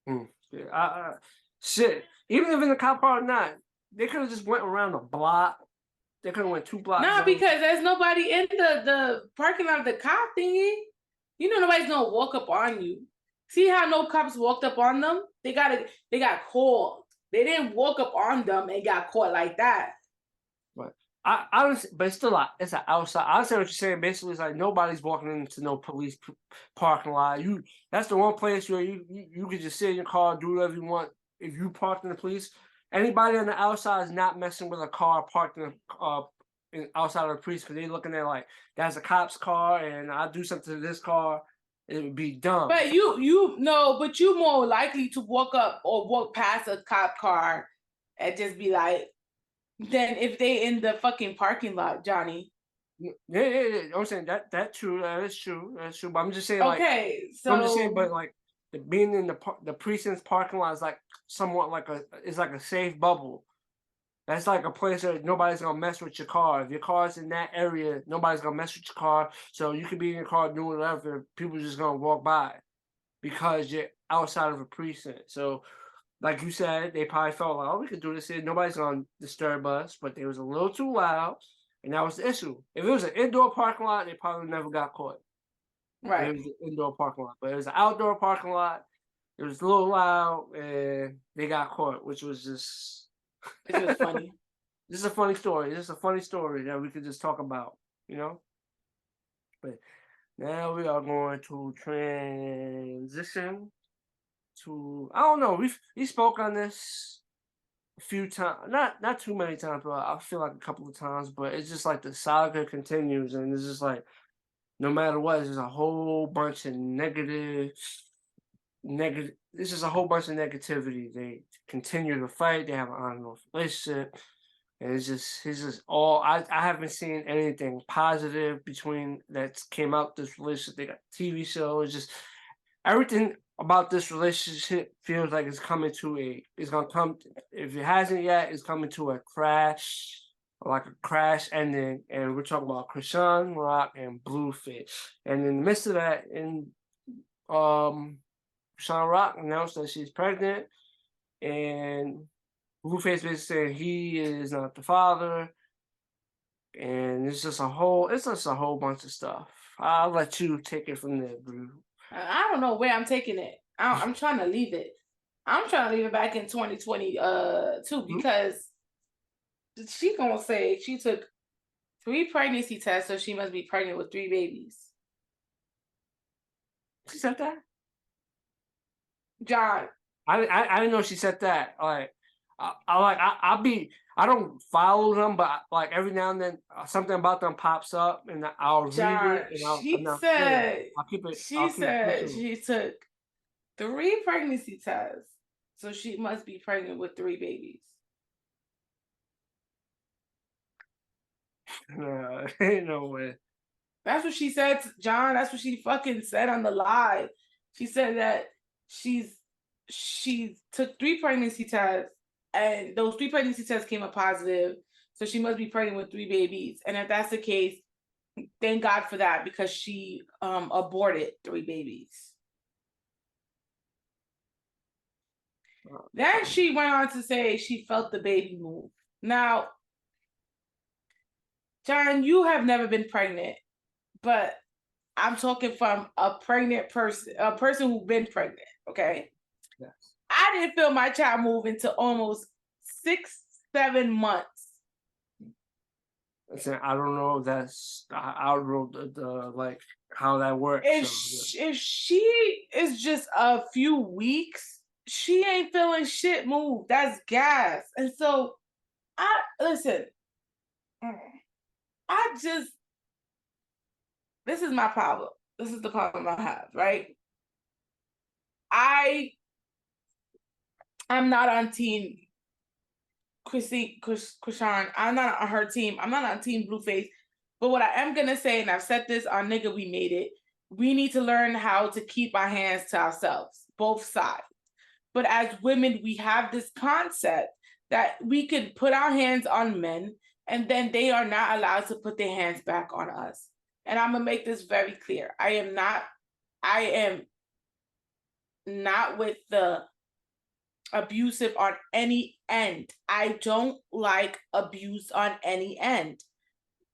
Yeah, shit. Even if in the cop car or not, they could have just went around the block. They could have went 2 blocks. No, over. because there's nobody in the parking lot of the cop thingy. You know nobody's gonna walk up on you. See how no cops walked up on them? They got called. They didn't walk up on them and got caught like that. But I honestly, but it's still like it's an outside. I understand what you're saying. Basically, it's like nobody's walking into no police parking lot. That's the one place where you could just sit in your car, do whatever you want. If you parked in the police, anybody on the outside is not messing with a car parked outside of the police because they're looking at like that's a cop's car and I do something to this car. It would be dumb. But you more likely to walk up or walk past a cop car and just be like, than if they in the fucking parking lot, Johnny. Yeah. I'm saying that true. That is true. That's true. But I'm just saying, Okay, so I'm just saying, but like being in the precinct's parking lot is like somewhat like it's like a safe bubble. That's like a place where nobody's gonna mess with your car. If your car's in that area, nobody's gonna mess with your car. So you could be in your car doing whatever. People are just gonna walk by because you're outside of a precinct. So, like you said, they probably felt like, oh, we could do this here. Nobody's gonna disturb us, but they was a little too loud, and that was the issue. If it was an indoor parking lot, they probably never got caught. right. It was an indoor parking lot, but it was an outdoor parking lot. It was a little loud, and they got caught, which was just. It was funny. This is a funny story. This is a funny story that we could just talk about, you know? But now we are going to transition to I don't know, we spoke on this a few times, not too many times, but I feel like a couple of times, but it's just like the saga continues and it's just like no matter what, there's a whole bunch of negative this is a whole bunch of negativity. They continue to fight, they have an on-and-off relationship. And it's just all I haven't seen anything positive between that came out this relationship. They got TV show. It's just everything about this relationship feels like it's gonna come if it hasn't yet, it's coming to a crash, like a crash ending. And we're talking about Crisean Rock and Blueface. And in the midst of that, Crisean Rock announced that she's pregnant, and Blueface basically saying he is not the father, and it's just a whole bunch of stuff. I'll let you take it from there, Blue. I don't know where I'm taking it. I'm trying to leave it. I'm trying to leave it back in 2022 because she gonna say she took 3 pregnancy tests, so she must be pregnant with 3 babies. She said that? John. I didn't know she said that. Like I don't follow them, but like every now and then something about them pops up, and I'll read it. And she said she took 3 pregnancy tests, so she must be pregnant with 3 babies. No, ain't no way. That's what she said, John. That's what she fucking said on the live. She said that she took 3 pregnancy tests, and those 3 pregnancy tests came up positive, so she must be pregnant with 3 babies. And if that's the case, thank God for that, because she aborted 3 babies. Then she went on to say she felt the baby move. Now, John, you have never been pregnant, but I'm talking from a pregnant person, a person who's been pregnant, okay? Yes. I didn't feel my child move into almost 6-7 months. Listen, I don't know if that's I don't know the like how that works. If she is just a few weeks, she ain't feeling shit move. That's gas. And so listen, this is my problem. This is the problem I have, right? I'm not on team crisean. I'm not on her team. I'm not on team Blueface. But what I am gonna say, and I've said this on Nigga We Made It, we need to learn how to keep our hands to ourselves, both sides. But as women, we have this concept that we can put our hands on men and then they are not allowed to put their hands back on us. And I'm gonna make this very clear. I am not with the abusive on any end. I don't like abuse on any end.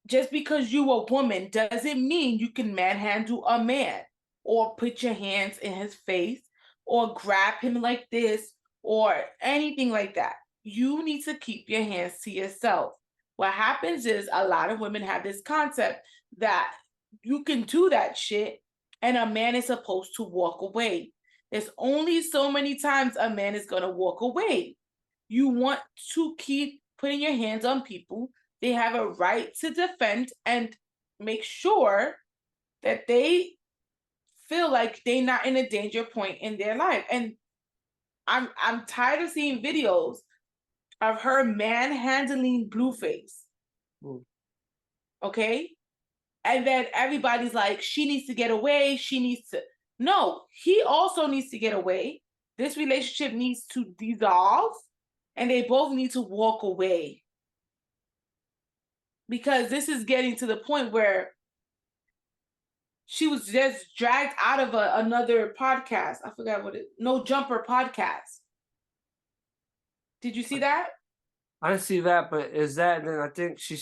Just because you a woman doesn't mean you can manhandle a man or put your hands in his face or grab him like this or anything like that. You need to keep your hands to yourself. What happens is a lot of women have this concept that you can do that shit and a man is supposed to walk away. There's only so many times a man is going to walk away. You want to keep putting your hands on people. They have a right to defend and make sure that they feel like they're not in a danger point in their life. And I'm tired of seeing videos of her manhandling Blueface. Okay? And then everybody's like, she needs to get away. She needs to. No, he also needs to get away. This relationship needs to dissolve and they both need to walk away. Because this is getting to the point where she was just dragged out of another podcast. I forgot what No Jumper podcast. Did you see that? I didn't see that, but is that, and then I think she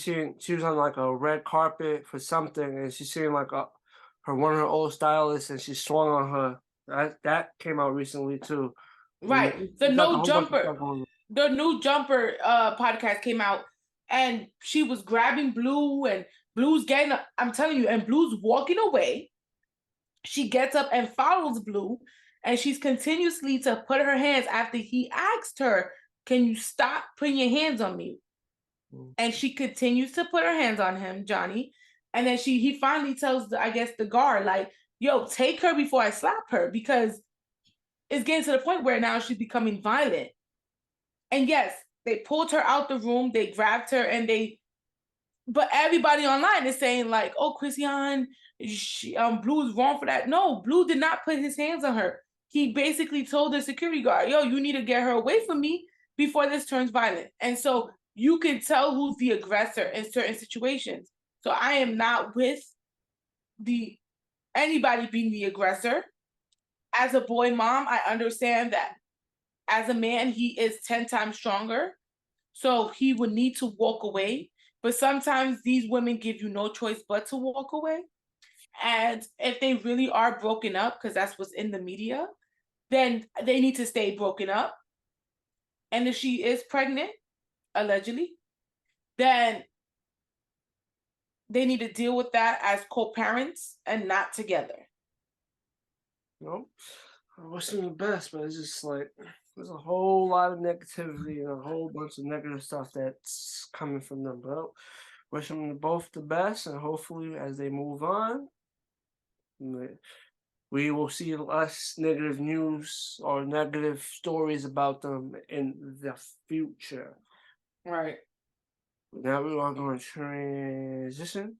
was on like a red carpet for something, and she's seeing like one of her old stylists, and she swung on her. That came out recently too. Right. The New Jumper podcast came out, and she was grabbing Blue, and Blue's getting, I'm telling you, and Blue's walking away. She gets up and follows Blue, and she's continuously to put her hands after he asked her, can you stop putting your hands on me? And she continues to put her hands on him, Johnny. And then he finally tells, the guard, like, yo, take her before I slap her, because it's getting to the point where now she's becoming violent. And yes, they pulled her out the room, they grabbed her, but everybody online is saying like, oh, crisean, Blue's wrong for that. No, Blue did not put his hands on her. He basically told the security guard, yo, you need to get her away from me before this turns violent. And so you can tell who's the aggressor in certain situations. So I am not with anybody being the aggressor. As a boy mom, I understand that as a man, he is 10 times stronger. So he would need to walk away. But sometimes these women give you no choice but to walk away. And if they really are broken up, because that's what's in the media, then they need to stay broken up. And if she is pregnant, allegedly, then they need to deal with that as co-parents and not together. Nope. I wish them the best, but it's just like there's a whole lot of negativity and a whole bunch of negative stuff that's coming from them. But wish them both the best, and hopefully as they move on, we will see less negative news or negative stories about them in the future. Right. Now we are going to transition.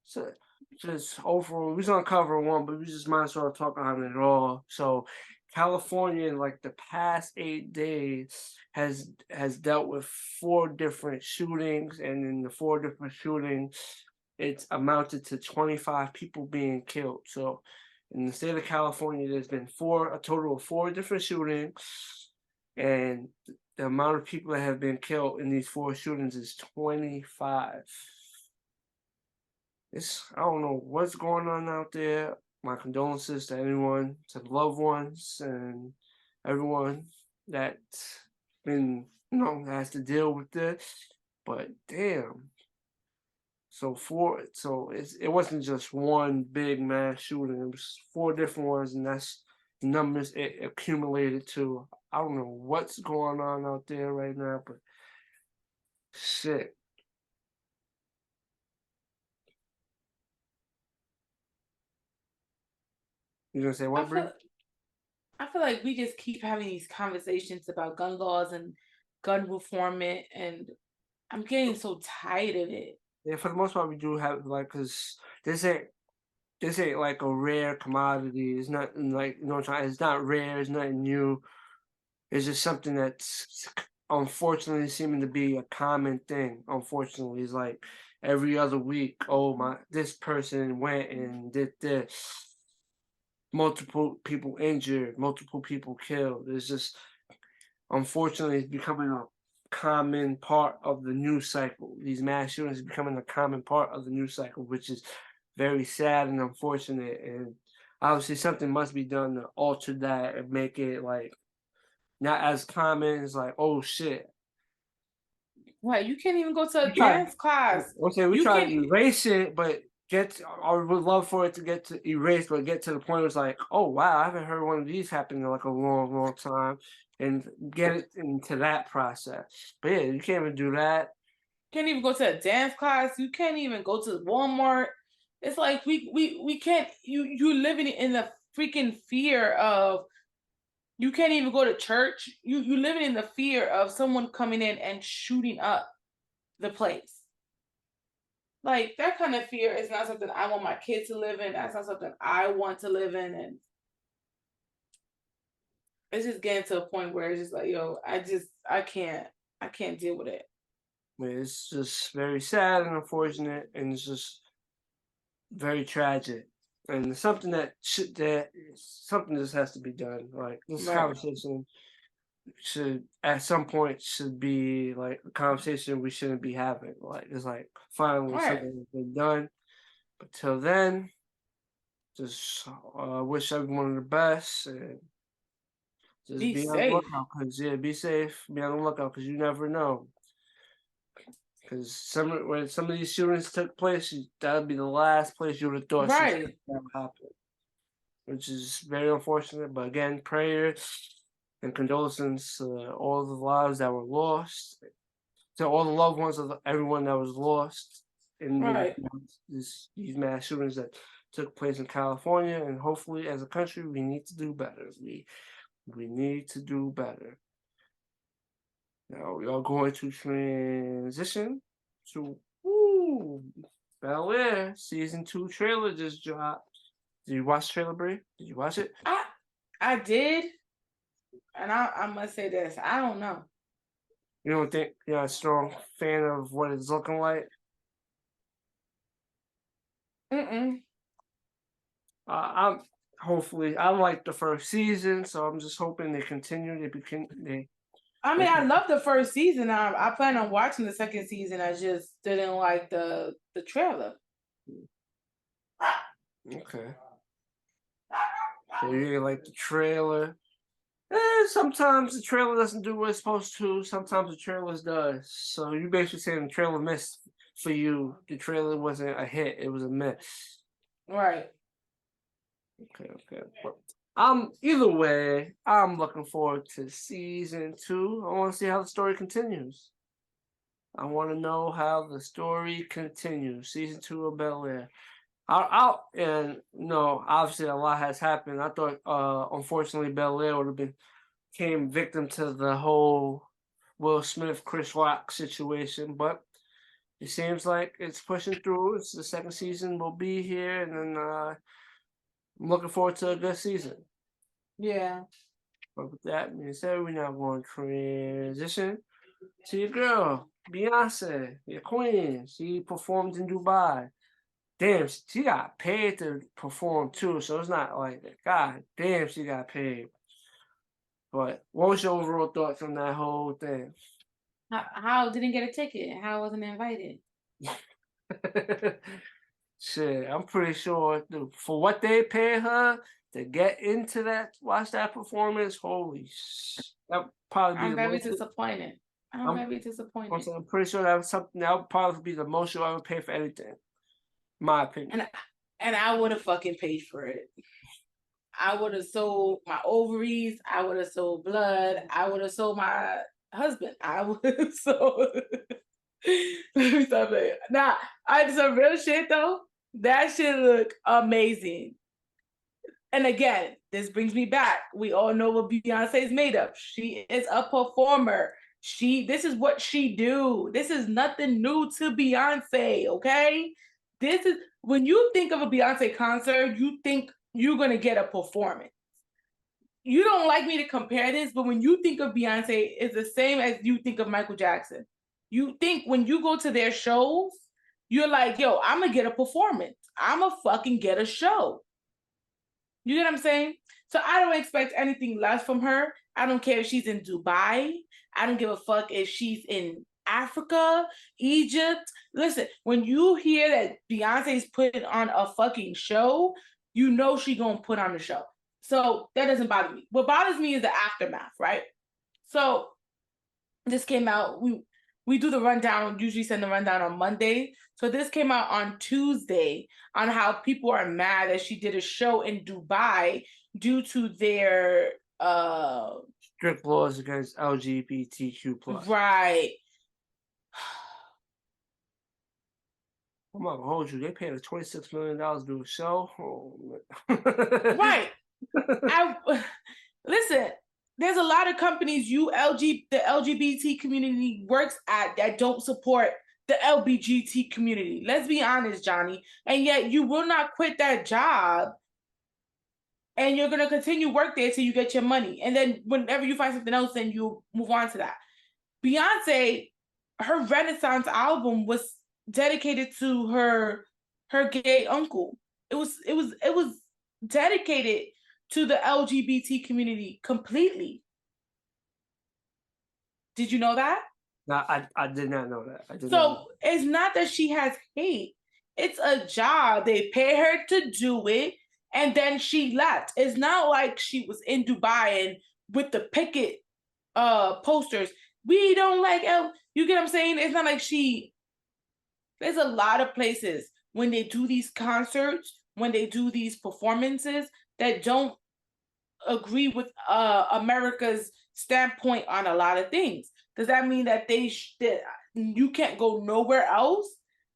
So just overall, we're going to cover one, but we just might as well talk on it all. So California, in like the past 8 days, has dealt with 4 different shootings, and in the 4 different shootings, it's amounted to 25 people being killed. So in the state of California, there's been a total of 4 different shootings, and the amount of people that have been killed in these 4 shootings is 25. I don't know what's going on out there. My condolences to anyone, to the loved ones, and everyone that's been, has to deal with this. But damn, So it wasn't just one big mass shooting. It was 4 different ones, and that's the numbers it accumulated to. I don't know what's going on out there right now, but shit. You gonna say what, Bree? I feel like we just keep having these conversations about gun laws and gun reform, and I'm getting so tired of it. Yeah, for the most part, we do have cause this ain't like a rare commodity. It's not like what I'm saying. It's not rare. It's nothing new. It's just something that's unfortunately seeming to be a common thing. Unfortunately, it's like every other week. Oh this person went and did this. Multiple people injured, multiple people killed. It's just unfortunately it's becoming a common part of the news cycle. These mass shootings are becoming a common part of the news cycle, which is very sad and unfortunate. And obviously something must be done to alter that and make it like not as common as like, oh shit. Right, you can't even go to a dance class. Okay, we You try can to erase it, but I would love for it to get to erase, but get to the point where it's like, oh wow, I haven't heard one of these happen in like a long, long time, and get it into that process. But yeah, you can't even do that. Can't even go to a dance class. You can't even go to Walmart. It's like we can't. You living in the freaking fear of. You can't even go to church. You living in the fear of someone coming in and shooting up the place. Like that kind of fear is not something I want my kids to live in. That's not something I want to live in, and it's just getting to a point where it's just like, yo, I can't deal with it. It's just very sad and unfortunate, and it's just very tragic. And something something just has to be done. Like this conversation should at some point should be like a conversation we shouldn't be having. Like it's like finally something has been done. But till then, just wish everyone the best and just be on the lookout. Be safe. Be on the lookout because you never know. Because when some of these shootings took place, that would be the last place you would have thought something would happen, which is very unfortunate. But again, prayers and condolences to all the lives that were lost, to all the loved ones of everyone that was lost in these mass shootings that took place in California. And hopefully, as a country, we need to do better. We need to do better. Now we are going to transition to Bel-air season 2 trailer just dropped. Did you watch the trailer, Brie? Did you watch it? I did, and I must say this. I don't know. You don't think you're a strong fan of what it's looking like? I like the first season, so I'm just hoping they continue. I love the first season. I plan on watching the second season. I just didn't like the trailer. Okay. So you didn't like the trailer. Sometimes the trailer doesn't do what it's supposed to. Sometimes the trailer does. So you basically saying the trailer missed for you. The trailer wasn't a hit. It was a miss. Right. Okay. Either way, I'm looking forward to season 2. I want to see how the story continues. I want to know how the story continues. Season 2 of Bel-air. Obviously a lot has happened. I thought, unfortunately, Bel-air would have became victim to the whole Will Smith, Chris Rock situation, but it seems like it's pushing through. It's the second season will be here, and then I'm looking forward to a good season. Yeah. But with that being said, we're now going to transition to your girl, Beyonce, your queen. She performed in Dubai. Damn, she got paid to perform too, so it's not like that. God damn, she got paid. But what was your overall thoughts on that whole thing? How didn't get a ticket? How wasn't invited? Shit, I'm pretty sure for what they paid her to get into that, watch that performance. Holy shit, that probably be I'm very disappointed. I'm very disappointed. I'm pretty sure that was something that would probably be the most you'll ever pay for anything. My opinion. And I would have fucking paid for it. I would have sold my ovaries. I would have sold blood. I would have sold my husband. I would have sold. Let me stop it. Nah, some real shit though. That shit look amazing. And again, this brings me back. We all know what Beyonce's made of. She is a performer. This is what she do. This is nothing new to Beyonce, okay? This is when you think of a Beyonce concert, you think you're gonna get a performance. You don't like me to compare this, but when you think of Beyonce, it's the same as you think of Michael Jackson. You think when you go to their shows, you're like, yo, I'm gonna get a performance. I'm gonna fucking get a show. You get what I'm saying? So I don't expect anything less from her. I don't care if she's in Dubai. I don't give a fuck if she's in Africa, Egypt. Listen, when you hear that Beyonce's putting on a fucking show, you know she gonna put on the show. So that doesn't bother me. What bothers me is the aftermath, right? So this came out, we do the rundown, usually send the rundown on Monday. So this came out on Tuesday on how people are mad that she did a show in Dubai due to their strict laws against LGBTQ plus. Right. I'm not gonna hold you. They paid her $26 million to do a show. Oh, right. Listen, there's a lot of companies the LGBT community works at that don't support the LBGT community. Let's be honest, Johnny. And yet you will not quit that job and you're going to continue work there till you get your money. And then whenever you find something else, then you move on to that. Beyonce, her Renaissance album was dedicated to her gay uncle. It was dedicated to the LGBT community completely. Did you know that? No, I did not know that. So it's not that she has hate. It's a job. They pay her to do it, and then she left. It's not like she was in Dubai and with the picket posters. We don't like you get what I'm saying? It's not like there's a lot of places when they do these concerts, when they do these performances that don't agree with America's standpoint on a lot of things. Does that mean that that you can't go nowhere else?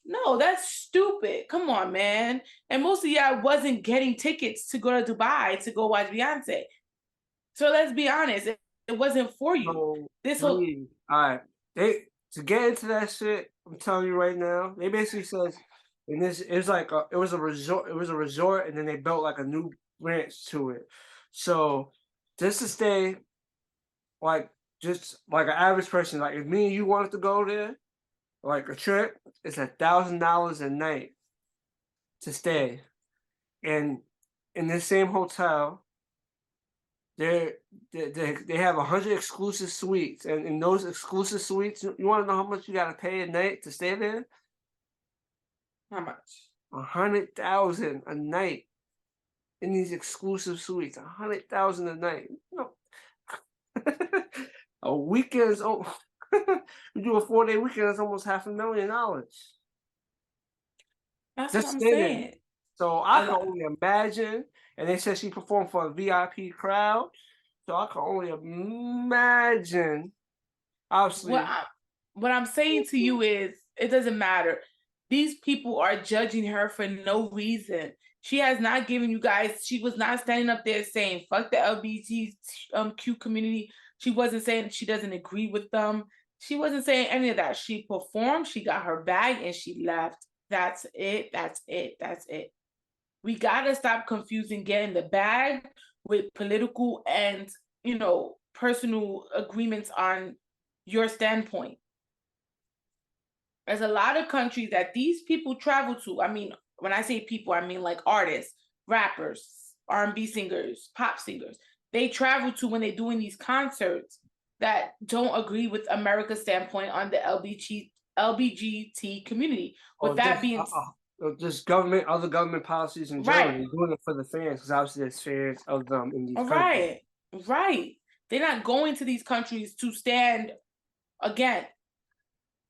No, that's stupid. Come on, man. And most of y'all wasn't getting tickets to go to Dubai to go watch Beyonce. So let's be honest, it wasn't for you. All right. To get into that shit, I'm telling you right now, they basically said, and it was a resort, and then they built like a new branch to it. So just to stay, just like an average person, like if me and you wanted to go there, like a trip, it's $1,000 a night to stay. And in this same hotel, they have 100 exclusive suites, and in those exclusive suites, you want to know how much you got to pay a night to stay there? How much? $100,000 a night in these exclusive suites. $100,000 a night. No. A weekend. We do a 4-day weekend. That's almost $500,000. That's just what I'm saying. saying. So I can only imagine. And they said she performed for a VIP crowd. So I can only imagine. Obviously. What I'm saying to you is, it doesn't matter. These people are judging her for no reason. She has not given you guys, she was not standing up there saying, fuck the LGBTQ community. She wasn't saying she doesn't agree with them. She wasn't saying any of that. She performed, she got her bag, and she left. That's it. That's it. That's it. We gotta stop confusing getting the bag with political and, personal agreements on your standpoint. There's a lot of countries that these people travel to. I mean, when I say people, I mean like artists, rappers, R&B singers, pop singers. They travel to when they're doing these concerts that don't agree with America's standpoint on the LBGT community. With that being just other government policies in general, right. Doing it for the fans, because obviously there's fans of them in these countries. Right. They're not going to these countries to stand again,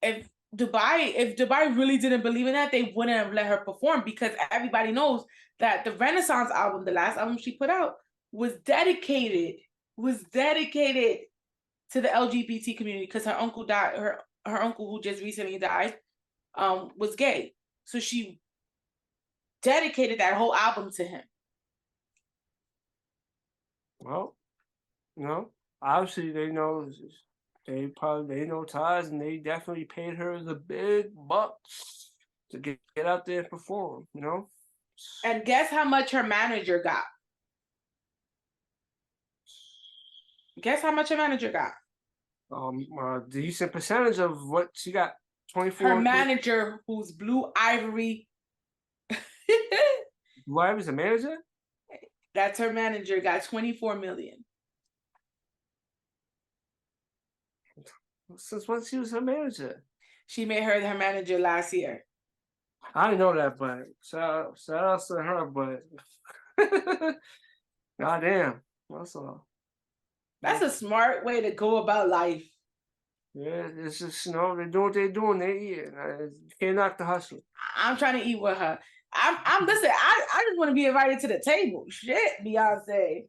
if Dubai really didn't believe in that, they wouldn't have let her perform, because everybody knows that the Renaissance album, the last album she put out, was dedicated to the LGBT community, because her uncle died. Her uncle, who just recently died, was gay, so she dedicated that whole album to him. Well, obviously they know they know ties, and they definitely paid her the big bucks to get out there and perform, And guess how much her manager got? A decent percentage of what she got. 24. Her manager, who's Blue Ivory. Blue Ivory's a manager? That's her manager, got $24 million. Since when she was her manager? She made her manager last year. I didn't know that, but shout out to her, but goddamn, that's all. That's a smart way to go about life. Yeah, it's just, they're doing what they're doing. They eat it. You can't knock the hustle. I'm trying to eat with her. I'm listen, I just want to be invited to the table. Shit, Beyonce.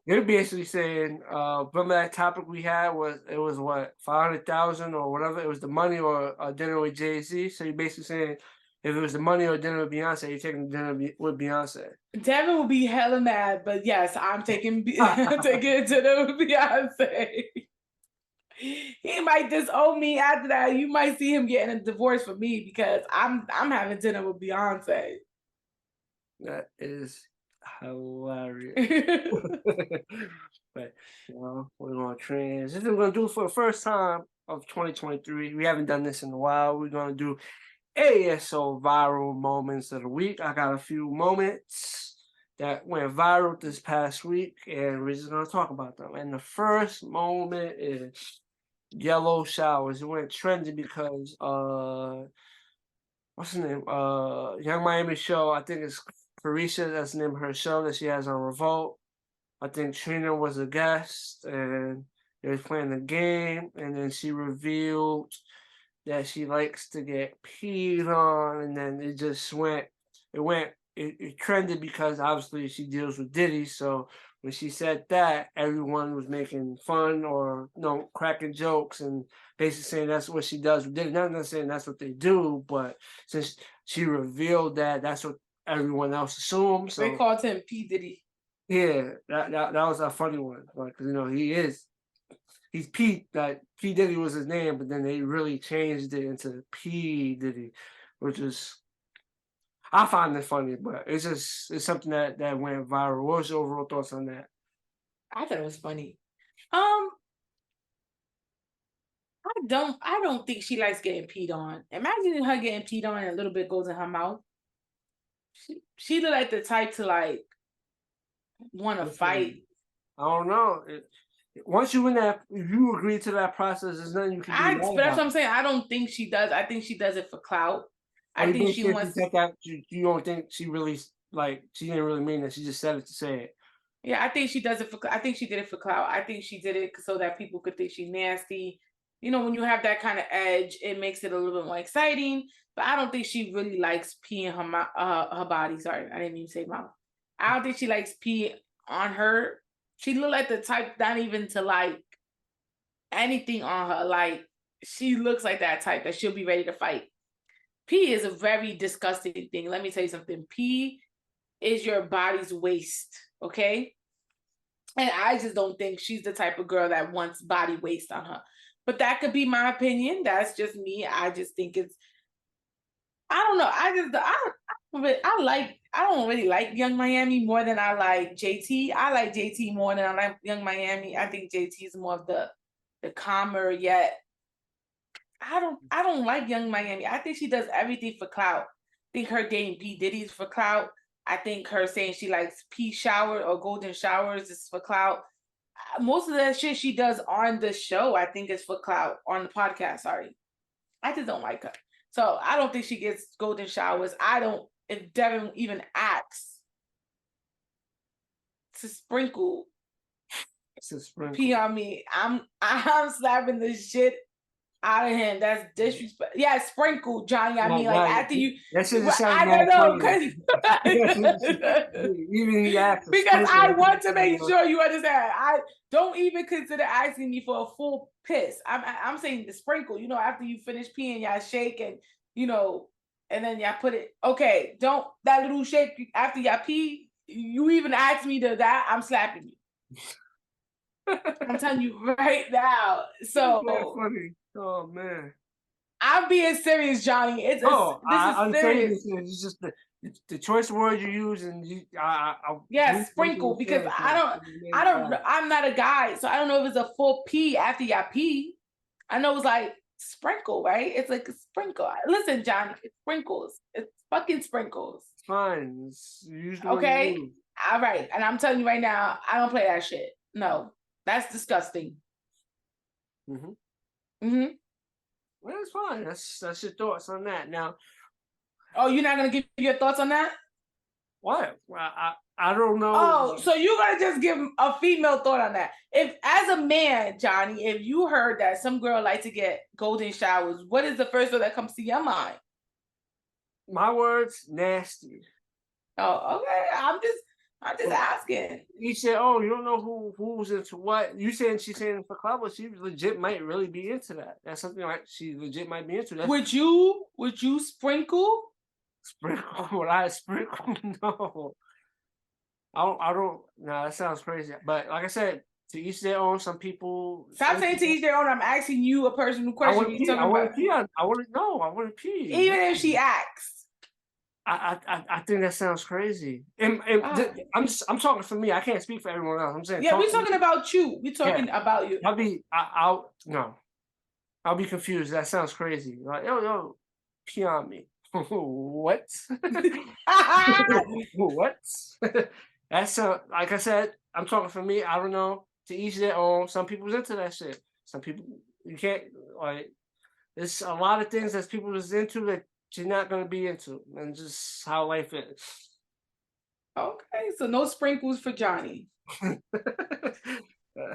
They're basically saying, remember that topic we had was what, 500,000 or whatever? It was the money or a dinner with Jay-Z. So you're basically saying, if it was the money or dinner with Beyonce, you're taking dinner with Beyonce. Devin will be hella mad, but yes, I'm taking dinner with Beyonce. He might disown me after that. You might see him getting a divorce from me, because I'm having dinner with Beyonce. That is hilarious. But we're gonna transition. This is what we're gonna do for the first time of 2023. We haven't done this in a while. We're gonna do ASO viral moments of the week. I got a few moments that went viral this past week, and we're just gonna talk about them. And the first moment is yellow showers. It went trendy because what's her name? Young Miami show. I think it's Carisha. That's the name of her show that she has on Revolt. I think Trina was a guest, and they was playing the game, and then she revealed that she likes to get peed on, and then it just went. It trended because obviously she deals with Diddy, so when she said that, everyone was making fun or cracking jokes and basically saying that's what she does with Diddy. Not saying that's what they do, but since she revealed that, that's what everyone else assumed. So they called him P Diddy. Yeah, that was a funny one, because he's P. That P Diddy was his name, but then they really changed it into P Diddy, which is. I find it funny, but it's something that went viral. What was your overall thoughts on that? I thought it was funny. I don't think she likes getting peed on. Imagine her getting peed on and a little bit goes in her mouth. She look like the type to want to fight. I don't know. Once you if you agree to that process, there's nothing you can do. But that's what I'm saying. I don't think she does. I think she does it for clout. I think she wants. You don't think she really she didn't really mean that? She just said it to say it. Yeah, I think she does it for. I think she did it for clout. I think she did it so that people could think she's nasty. When you have that kind of edge, it makes it a little bit more exciting. But I don't think she really likes pee in her body. Sorry, I didn't even say mouth. I don't think she likes pee on her. She look like the type not even to like anything on her. Like, she looks like that type that she'll be ready to fight. Pee is a very disgusting thing. Let me tell you something. Pee is your body's waste, okay? And I just don't think she's the type of girl that wants body waste on her. But that could be my opinion. That's just me. I just think it's, I don't know. I don't really like Young Miami more than I like JT. I like JT more than I like Young Miami. I think JT is more of the calmer, yet I don't like Young Miami. I think she does everything for clout. I think her dating P Diddy's for clout. I think her saying she likes pea shower or golden showers is for clout. Most of that shit she does on the show, I think, is for clout. On the podcast, sorry. I just don't like her. So I don't think she gets golden showers. If Devin even asks to sprinkle pee on me, I'm slapping the shit out of him. That's disrespect. Yeah, sprinkle, Johnny. I mean, like after you. That shit just sounds I don't know, even he asked because I want to make sure you understand. I don't even consider asking me for a full piss. I'm saying the sprinkle. You know, after you finish peeing, y'all shake and and then y'all put it. Okay, don't that little shake after y'all pee. You even ask me to that, I'm slapping you. I'm telling you right now. So funny. Oh man, I'm being serious, Johnny. I'm serious. It's just the choice of words you use, and sprinkle, because I'm not a guy, so I don't know if it's a full pee after y'all pee. I know it's like sprinkle, right? It's like a sprinkle. Listen, Johnny, it's sprinkles. It's fucking sprinkles. It's fine. It's usually okay. All right, and I'm telling you right now, I don't play that shit. No, that's disgusting. Well, it's fine. That's your thoughts on that. Now, you're not gonna give your thoughts on that? What? Well, I don't know. Oh, so you're gonna just give a female thought on that? If, as a man, Johnny, if you heard that some girl like to get golden showers, what is the first word that comes to your mind? My words, nasty. Oh, okay. I'm just asking. You said, "Oh, you don't know who's into what." You saying she's saying for club, but she legit might really be into that. That's something like she legit might be into that. Would you sprinkle? Sprinkle? Would I sprinkle? No. I don't. No, that sounds crazy. But like I said, to each their own. Some people. Stop saying to each their own. I'm asking you a personal question. I want to pee. I want to pee. Even if she asks. I think that sounds crazy. I'm talking for me. I can't speak for everyone else. I'm saying. Yeah, we're talking about you. We're talking about you. I'll be confused. That sounds crazy. Like yo, pee on me. What? What? That's like I said. I'm talking for me. I don't know. To each their own. Some people's into that shit. Some people you can't like. There's a lot of things that people is into that you're not gonna be into, and just how life is. Okay, so no sprinkles for Johnny. No.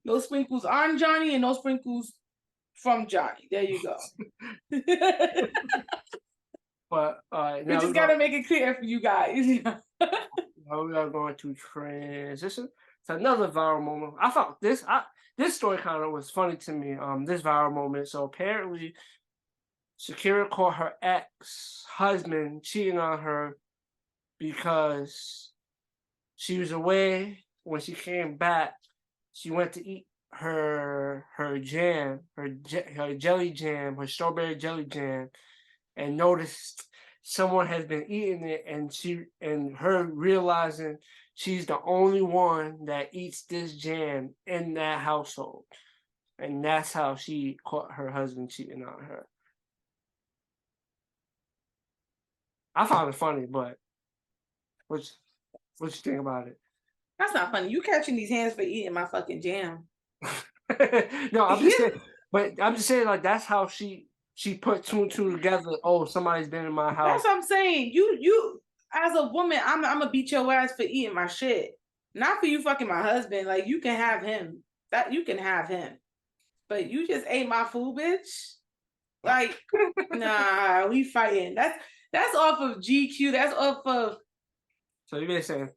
No sprinkles on Johnny, and no sprinkles from Johnny. There you go. But we just gotta make it clear for you guys. Now we are going to transition to another viral moment. I thought this story kind of was funny to me. This viral moment. So apparently, Shakira caught her ex-husband cheating on her because she was away. When she came back, she went to eat her jam, her jelly jam, her strawberry jelly jam, and noticed someone has been eating it, and her realizing she's the only one that eats this jam in that household, and that's how she caught her husband cheating on her. I found it funny, but what you think about it? That's not funny. You catching these hands for eating my fucking jam. No, I'm just saying, like, that's how she put two and two together. Oh, somebody's been in my house. That's what I'm saying. You as a woman, I'm gonna beat your ass for eating my shit. Not for you fucking my husband. Like, you can have him. That you can have him. But you just ate my food, bitch. Like, nah, we fighting. That's off of GQ. That's off of. So you're saying,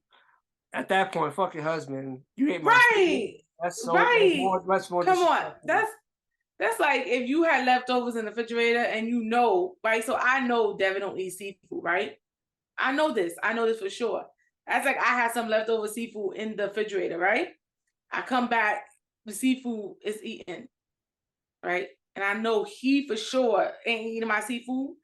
at that point, fuck your husband. You ate my right. Food. That's so right. Much more. Come on, that's like if you had leftovers in the refrigerator and right? So I know Devin don't eat seafood, right? I know this for sure. That's like I had some leftover seafood in the refrigerator, right? I come back, the seafood is eaten, right? And I know he for sure ain't eating my seafood.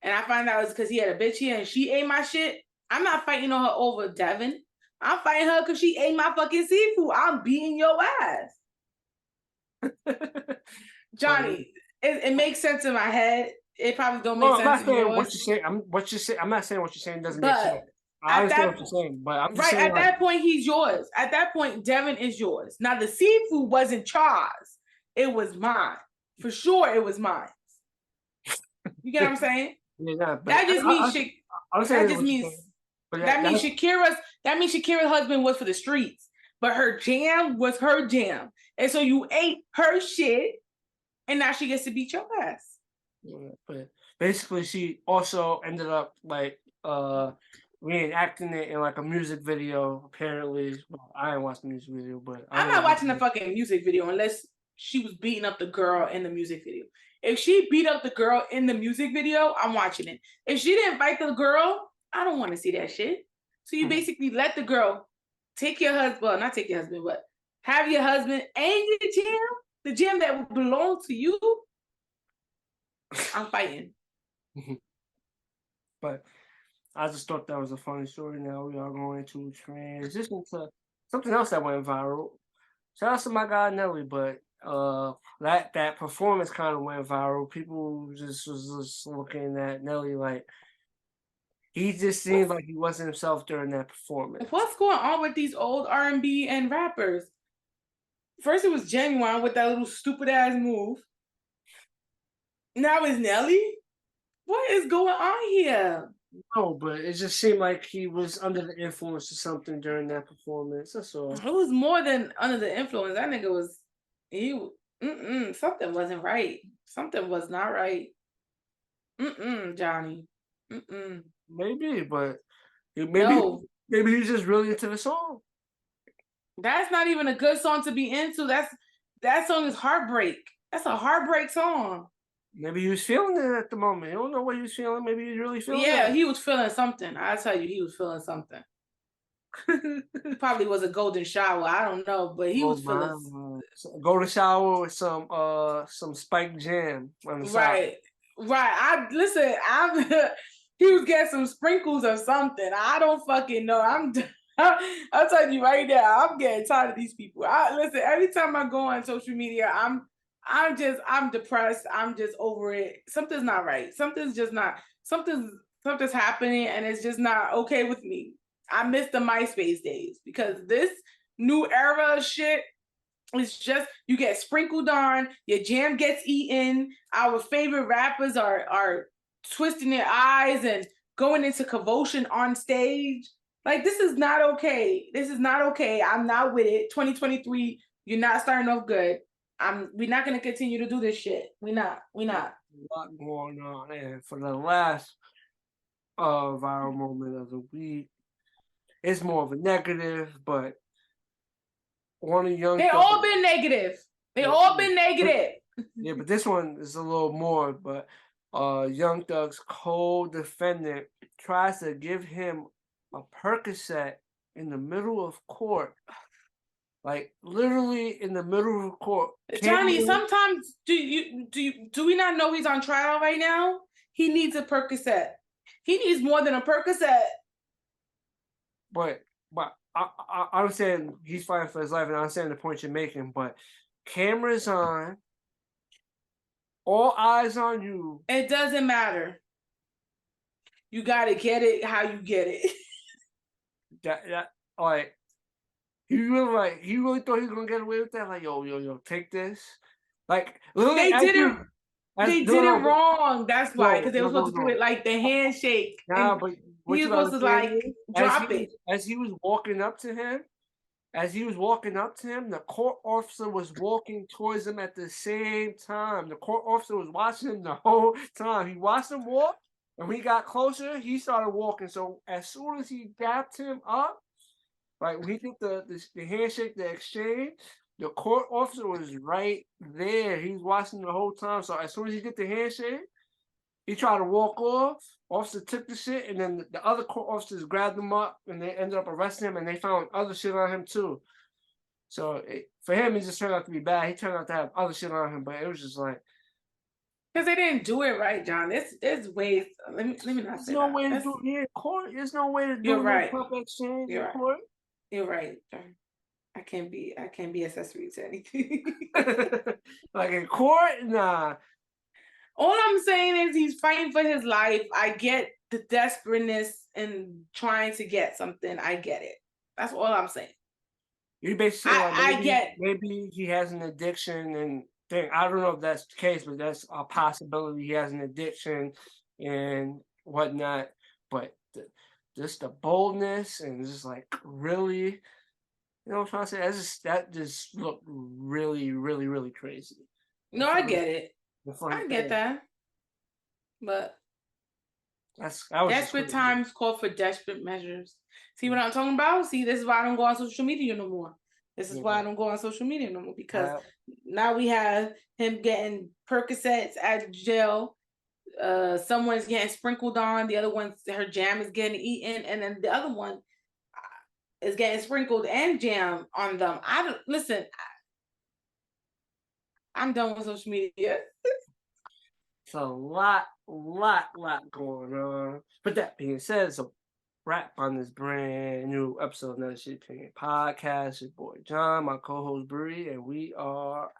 And I find out it's because he had a bitch here and she ate my shit. I'm not fighting on her over Devin. I'm fighting her because she ate my fucking seafood. I'm beating your ass. Johnny, it makes sense in my head. It probably don't make sense in yours. I'm not saying what you're saying doesn't make sense. I understand what you're saying, but I'm just saying, at that point, he's yours. At that point, Devin is yours. Now, the seafood wasn't Char's. It was mine. For sure, it was mine. You get what I'm saying? Yeah, that just means Shakira's husband was for the streets. but her jam was her jam. And so you ate her shit, and now she gets to beat your ass. Yeah, but basically, she also ended up like reenacting it in like a music video. Apparently, well, I didn't watch the music video, but I'm not watching the fucking music video unless she was beating up the girl in the music video. If she beat up the girl in the music video, I'm watching it. If she didn't fight the girl, I don't want to see that shit. So you basically let the girl take your husband, well, not take your husband, but have your husband and your jam, the jam that belongs to you. I'm fighting. But I just thought that was a funny story. Now we are going to transition to something else that went viral. Shout out to my guy Nelly, but that performance kind of went viral. People just was just looking at Nelly like he just seemed like he wasn't himself during that performance. What's going on with these old R&B and rappers? First it was Genuine with that little stupid ass move. Now it's Nelly? What is going on here? No, but it just seemed like he was under the influence of something during that performance. That's all. It was more than under the influence. That nigga was, something wasn't right. Something was not right. Johnny. Maybe, but No. maybe he's just really into the song. That's not even a good song to be into. That song is heartbreak. That's a heartbreak song. Maybe he was feeling it at the moment. You don't know what he was feeling. Maybe he was really feeling it. Yeah, he was feeling something. I tell you, he was feeling something. It probably was a golden shower. I don't know, but he was feeling. Golden shower with some spiked jam on the side. Right. He was getting some sprinkles or something. I don't fucking know. I'll tell you right now, I'm getting tired of these people. Listen, every time I go on social media, I'm depressed. I'm just over it. Something's not right. Something's happening, and it's just not okay with me. I miss the MySpace days because this new era shit is just, you get sprinkled on, your jam gets eaten. Our favorite rappers are twisting their eyes and going into convulsion on stage. Like, this is not okay. This is not okay. I'm not with it. 2023, you're not starting off good. We're not gonna continue to do this shit. We're not. A lot going on, and for the last viral moment of the week, it's more of a negative, but one of the young. They all been negative. Yeah, but this one is a little more. But Young Thug's co-defendant tries to give him a Percocet in the middle of court. Like literally in the middle of court. Johnny, sometimes do we not know he's on trial right now? He needs a Percocet. He needs more than a Percocet. But I understand he's fighting for his life, and I understand the point you're making. But cameras on, all eyes on you. It doesn't matter. You gotta get it how you get it. that like. He really thought he was gonna get away with that. Like, yo, take this. Like, they did it wrong. That's why, because they were supposed to do it like the handshake. Nah, but he was supposed to like drop it. As he was walking up to him, the court officer was walking towards him at the same time. The court officer was watching him the whole time. He watched him walk, and when he got closer, he started walking. So as soon as he dapped him up, like when he did the handshake, the exchange, the court officer was right there. He was watching the whole time. So as soon as he did the handshake, he tried to walk off. Officer took the shit, and then the other court officers grabbed him up, and they ended up arresting him, and they found other shit on him too. So for him, it just turned out to be bad. He turned out to have other shit on him, but it was just like, because they didn't do it right, John. There's ways. Let me not say that. There's no way to do it in court. There's no way to do it in exchange in court. You're right, John. I can't be accessory to anything. Like in court, nah. All I'm saying is he's fighting for his life. I get the desperateness and trying to get something. I get it. That's all I'm saying. You basically maybe he has an addiction and thing. I don't know if that's the case, but that's a possibility. He has an addiction and whatnot. But just the boldness and just like really, You know what I'm trying to say? That just looked really, really, really crazy. No, I get it. I get that. But that was desperate times call for desperate measures. See what I'm talking about? See, this is why I don't go on social media no more. This is why I don't go on social media no more, because now we have him getting Percocets at jail. Someone's getting sprinkled on. The other one's, her jam is getting eaten, and then the other one is getting sprinkled and jam on them. I'm done with social media. It's a lot going on. But that being said, it's a wrap on this brand new episode of Another Shit Opinion Podcast. Your boy John, my co-host Bree, and we are out.